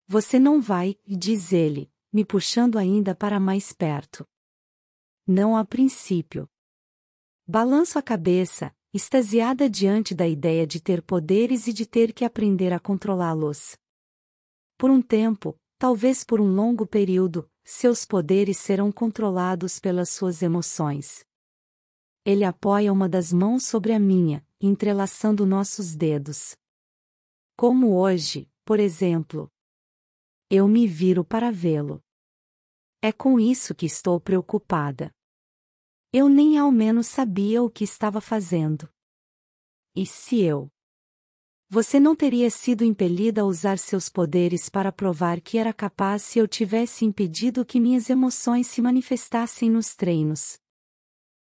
Você não vai, diz ele, me puxando ainda para mais perto. Não a princípio. Balanço a cabeça, extasiada diante da ideia de ter poderes e de ter que aprender a controlá-los. Por um tempo, talvez por um longo período, seus poderes serão controlados pelas suas emoções. Ele apoia uma das mãos sobre a minha, entrelaçando nossos dedos. Como hoje, por exemplo. Eu me viro para vê-lo. É com isso que estou preocupada. Eu nem ao menos sabia o que estava fazendo. E se eu? Você não teria sido impelida a usar seus poderes para provar que era capaz se eu tivesse impedido que minhas emoções se manifestassem nos treinos.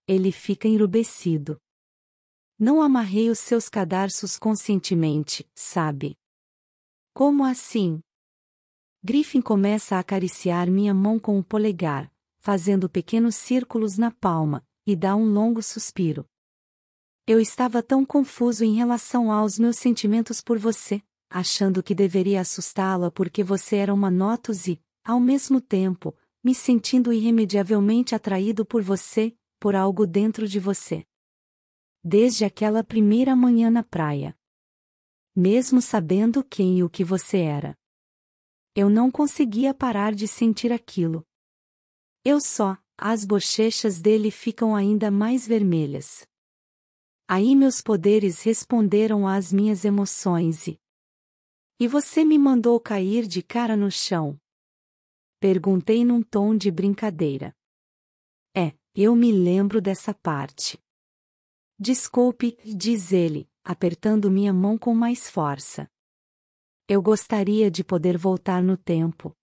Ele fica enrubescido. Não amarrei os seus cadarços conscientemente, sabe? Como assim? Griffin começa a acariciar minha mão com o polegar, fazendo pequenos círculos na palma, e dá um longo suspiro. Eu estava tão confuso em relação aos meus sentimentos por você, achando que deveria assustá-la porque você era uma Notus e, ao mesmo tempo, me sentindo irremediavelmente atraído por você, por algo dentro de você. Desde aquela primeira manhã na praia. Mesmo sabendo quem e o que você era. Eu não conseguia parar de sentir aquilo. As bochechas dele ficam ainda mais vermelhas. Aí meus poderes responderam às minhas emoções e você me mandou cair de cara no chão? Perguntei num tom de brincadeira. Eu me lembro dessa parte. Desculpe, diz ele, apertando minha mão com mais força. Eu gostaria de poder voltar no tempo.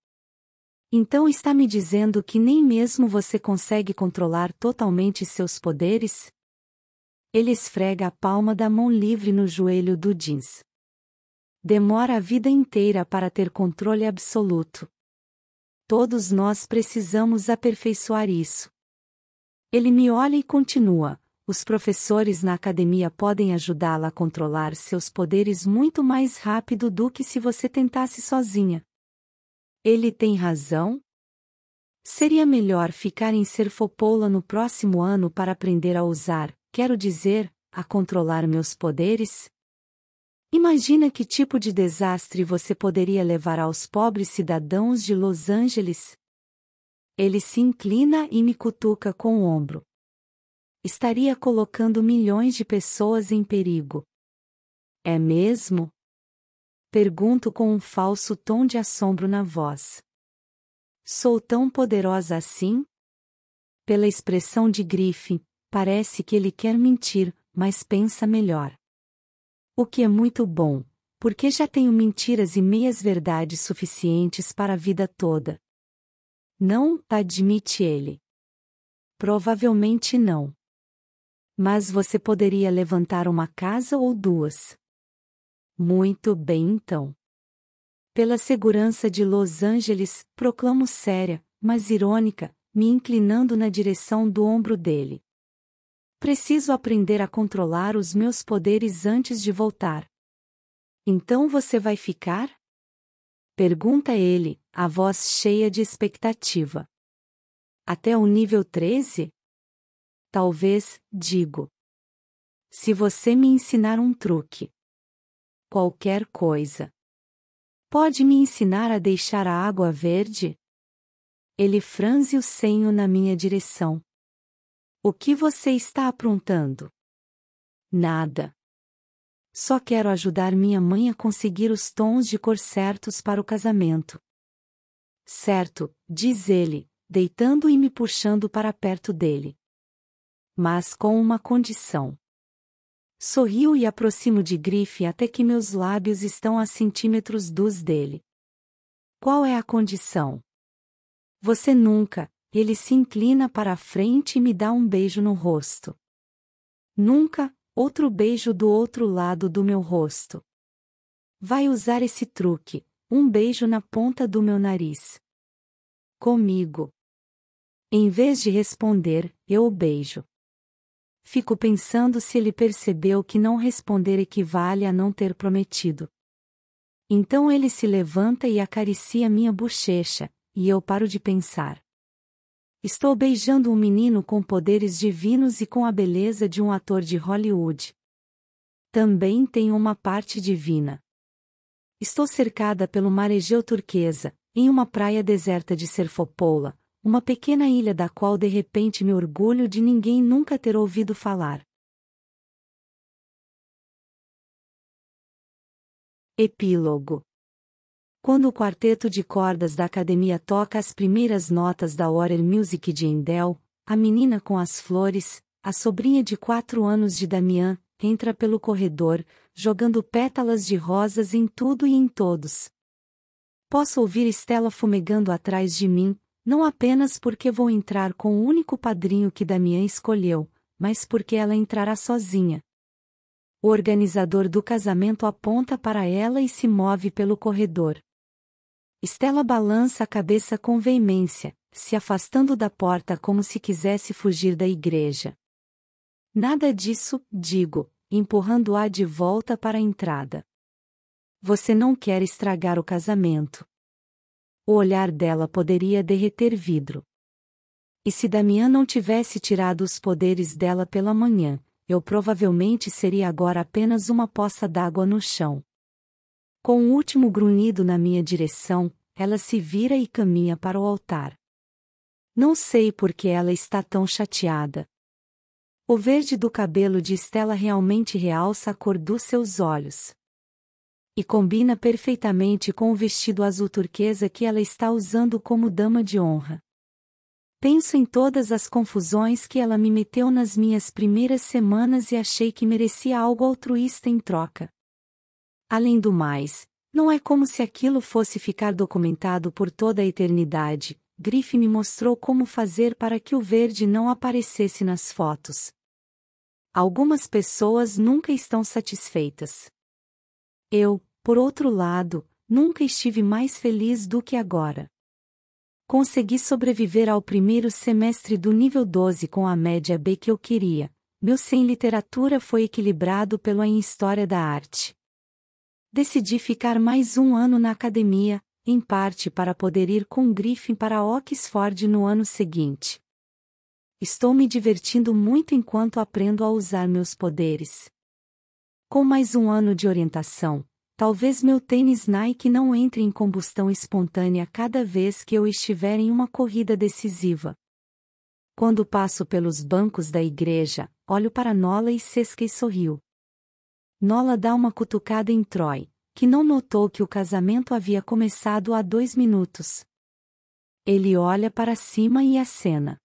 Então está me dizendo que nem mesmo você consegue controlar totalmente seus poderes? Ele esfrega a palma da mão livre no joelho do jeans. Demora a vida inteira para ter controle absoluto. Todos nós precisamos aperfeiçoar isso. Ele me olha e continua. Os professores na academia podem ajudá-la a controlar seus poderes muito mais rápido do que se você tentasse sozinha. Ele tem razão? Seria melhor ficar em Serfopola no próximo ano para aprender a usar, quero dizer, a controlar meus poderes? Imagina que tipo de desastre você poderia levar aos pobres cidadãos de Los Angeles? Ele se inclina e me cutuca com o ombro. Estaria colocando milhões de pessoas em perigo. É mesmo? Pergunto com um falso tom de assombro na voz. Sou tão poderosa assim? Pela expressão de Griffin, parece que ele quer mentir, mas pensa melhor. O que é muito bom, porque já tenho mentiras e meias-verdades suficientes para a vida toda. Não, admite ele. Provavelmente não. Mas você poderia levantar uma casa ou duas. Muito bem então. Pela segurança de Los Angeles, proclamo séria, mas irônica, me inclinando na direção do ombro dele. Preciso aprender a controlar os meus poderes antes de voltar. Então você vai ficar? Pergunta ele, a voz cheia de expectativa. Até o nível 13? Talvez, digo. Se você me ensinar um truque. Qualquer coisa. Pode me ensinar a deixar a água verde? Ele franze o senho na minha direção. O que você está aprontando? Nada. Só quero ajudar minha mãe a conseguir os tons de cor certos para o casamento. Certo, diz ele, deitando e me puxando para perto dele. Mas com uma condição. Sorrio e aproximo de Griffin até que meus lábios estão a centímetros dos dele. Qual é a condição? Você nunca. Ele se inclina para a frente e me dá um beijo no rosto. Nunca, outro beijo do outro lado do meu rosto. Vai usar esse truque, um beijo na ponta do meu nariz. Comigo. Em vez de responder, eu o beijo. Fico pensando se ele percebeu que não responder equivale a não ter prometido. Então ele se levanta e acaricia minha bochecha, e eu paro de pensar. Estou beijando um menino com poderes divinos e com a beleza de um ator de Hollywood. Também tenho uma parte divina. Estou cercada pelo mar Egeu turquesa, em uma praia deserta de Serfopoula, uma pequena ilha da qual de repente me orgulho de ninguém nunca ter ouvido falar. Epílogo. Quando o quarteto de cordas da academia toca as primeiras notas da Water Music de Endel, a menina com as flores, a sobrinha de 4 anos de Damian, entra pelo corredor, jogando pétalas de rosas em tudo e em todos. Posso ouvir Stella fumegando atrás de mim, não apenas porque vou entrar com o único padrinho que Damian escolheu, mas porque ela entrará sozinha. O organizador do casamento aponta para ela e se move pelo corredor. Stella balança a cabeça com veemência, se afastando da porta como se quisesse fugir da igreja. Nada disso, digo, empurrando-a de volta para a entrada. Você não quer estragar o casamento. O olhar dela poderia derreter vidro. E se Damian não tivesse tirado os poderes dela pela manhã, eu provavelmente seria agora apenas uma poça d'água no chão. Com um último grunhido na minha direção, ela se vira e caminha para o altar. Não sei por que ela está tão chateada. O verde do cabelo de Stella realmente realça a cor dos seus olhos. E combina perfeitamente com o vestido azul turquesa que ela está usando como dama de honra. Penso em todas as confusões que ela me meteu nas minhas primeiras semanas e achei que merecia algo altruísta em troca. Além do mais, não é como se aquilo fosse ficar documentado por toda a eternidade. Griffin me mostrou como fazer para que o verde não aparecesse nas fotos. Algumas pessoas nunca estão satisfeitas. Eu, por outro lado, nunca estive mais feliz do que agora. Consegui sobreviver ao primeiro semestre do nível 12 com a média B que eu queria. Meu C em literatura foi equilibrado pelo A em história da arte. Decidi ficar mais um ano na academia, em parte para poder ir com Griffin para Oxford no ano seguinte. Estou me divertindo muito enquanto aprendo a usar meus poderes. Com mais um ano de orientação, talvez meu tênis Nike não entre em combustão espontânea cada vez que eu estiver em uma corrida decisiva. Quando passo pelos bancos da igreja, olho para Nola e Seska e sorrio. Nola dá uma cutucada em Troy, que não notou que o casamento havia começado há 2 minutos. Ele olha para cima e acena.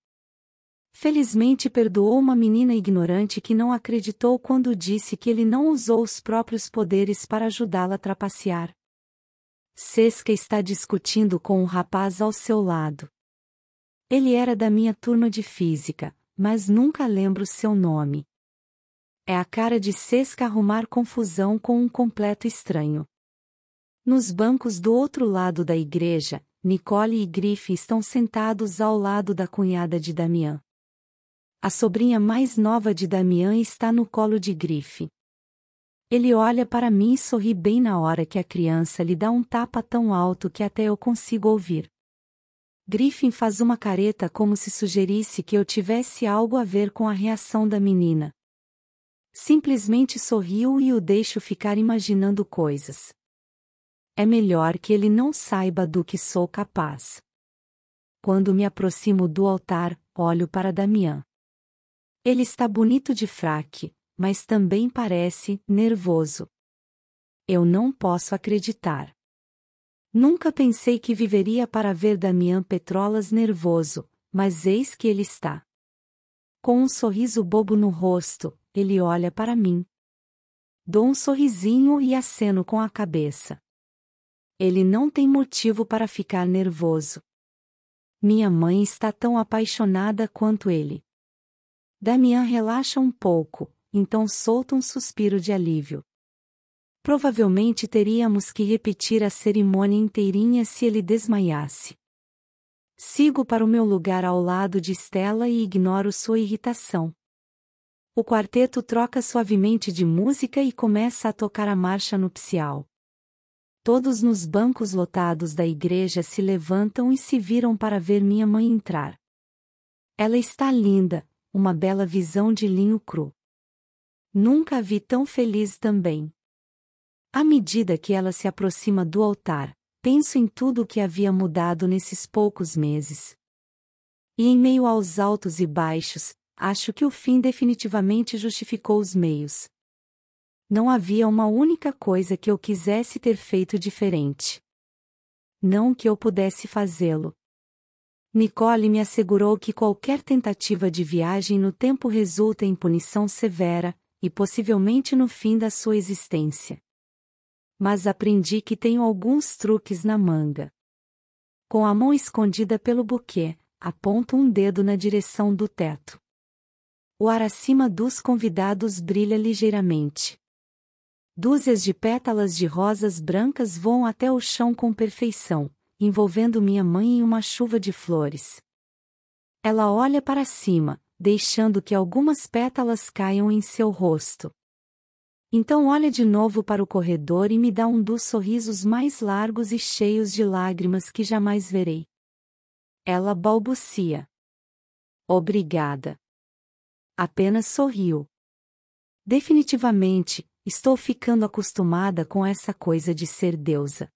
Felizmente perdoou uma menina ignorante que não acreditou quando disse que ele não usou os próprios poderes para ajudá-la a trapacear. Seska está discutindo com um rapaz ao seu lado. Ele era da minha turma de física, mas nunca lembro seu nome. É a cara de Seska arrumar confusão com um completo estranho. Nos bancos do outro lado da igreja, Nicole e Griffin estão sentados ao lado da cunhada de Damian. A sobrinha mais nova de Damian está no colo de Griffin. Ele olha para mim e sorri bem na hora que a criança lhe dá um tapa tão alto que até eu consigo ouvir. Griffin faz uma careta como se sugerisse que eu tivesse algo a ver com a reação da menina. Simplesmente sorrio e o deixo ficar imaginando coisas. É melhor que ele não saiba do que sou capaz. Quando me aproximo do altar, olho para Damian. Ele está bonito de fraque, mas também parece nervoso. Eu não posso acreditar. Nunca pensei que viveria para ver Damian Petrolas nervoso, mas eis que ele está. Com um sorriso bobo no rosto, ele olha para mim. Dou um sorrisinho e aceno com a cabeça. Ele não tem motivo para ficar nervoso. Minha mãe está tão apaixonada quanto ele. Damian relaxa um pouco, então solta um suspiro de alívio. Provavelmente teríamos que repetir a cerimônia inteirinha se ele desmaiasse. Sigo para o meu lugar ao lado de Stella e ignoro sua irritação. O quarteto troca suavemente de música e começa a tocar a marcha nupcial. Todos nos bancos lotados da igreja se levantam e se viram para ver minha mãe entrar. Ela está linda, uma bela visão de linho cru. Nunca a vi tão feliz também. À medida que ela se aproxima do altar, penso em tudo o que havia mudado nesses poucos meses. E em meio aos altos e baixos, acho que o fim definitivamente justificou os meios. Não havia uma única coisa que eu quisesse ter feito diferente. Não que eu pudesse fazê-lo. Nicole me assegurou que qualquer tentativa de viagem no tempo resulta em punição severa, e possivelmente no fim da sua existência. Mas aprendi que tenho alguns truques na manga. Com a mão escondida pelo buquê, aponto um dedo na direção do teto. O ar acima dos convidados brilha ligeiramente. Dúzias de pétalas de rosas brancas voam até o chão com perfeição, envolvendo minha mãe em uma chuva de flores. Ela olha para cima, deixando que algumas pétalas caiam em seu rosto. Então olha de novo para o corredor e me dá um dos sorrisos mais largos e cheios de lágrimas que jamais verei. Ela balbucia. Obrigada. Apenas sorriu. Definitivamente, estou ficando acostumada com essa coisa de ser deusa.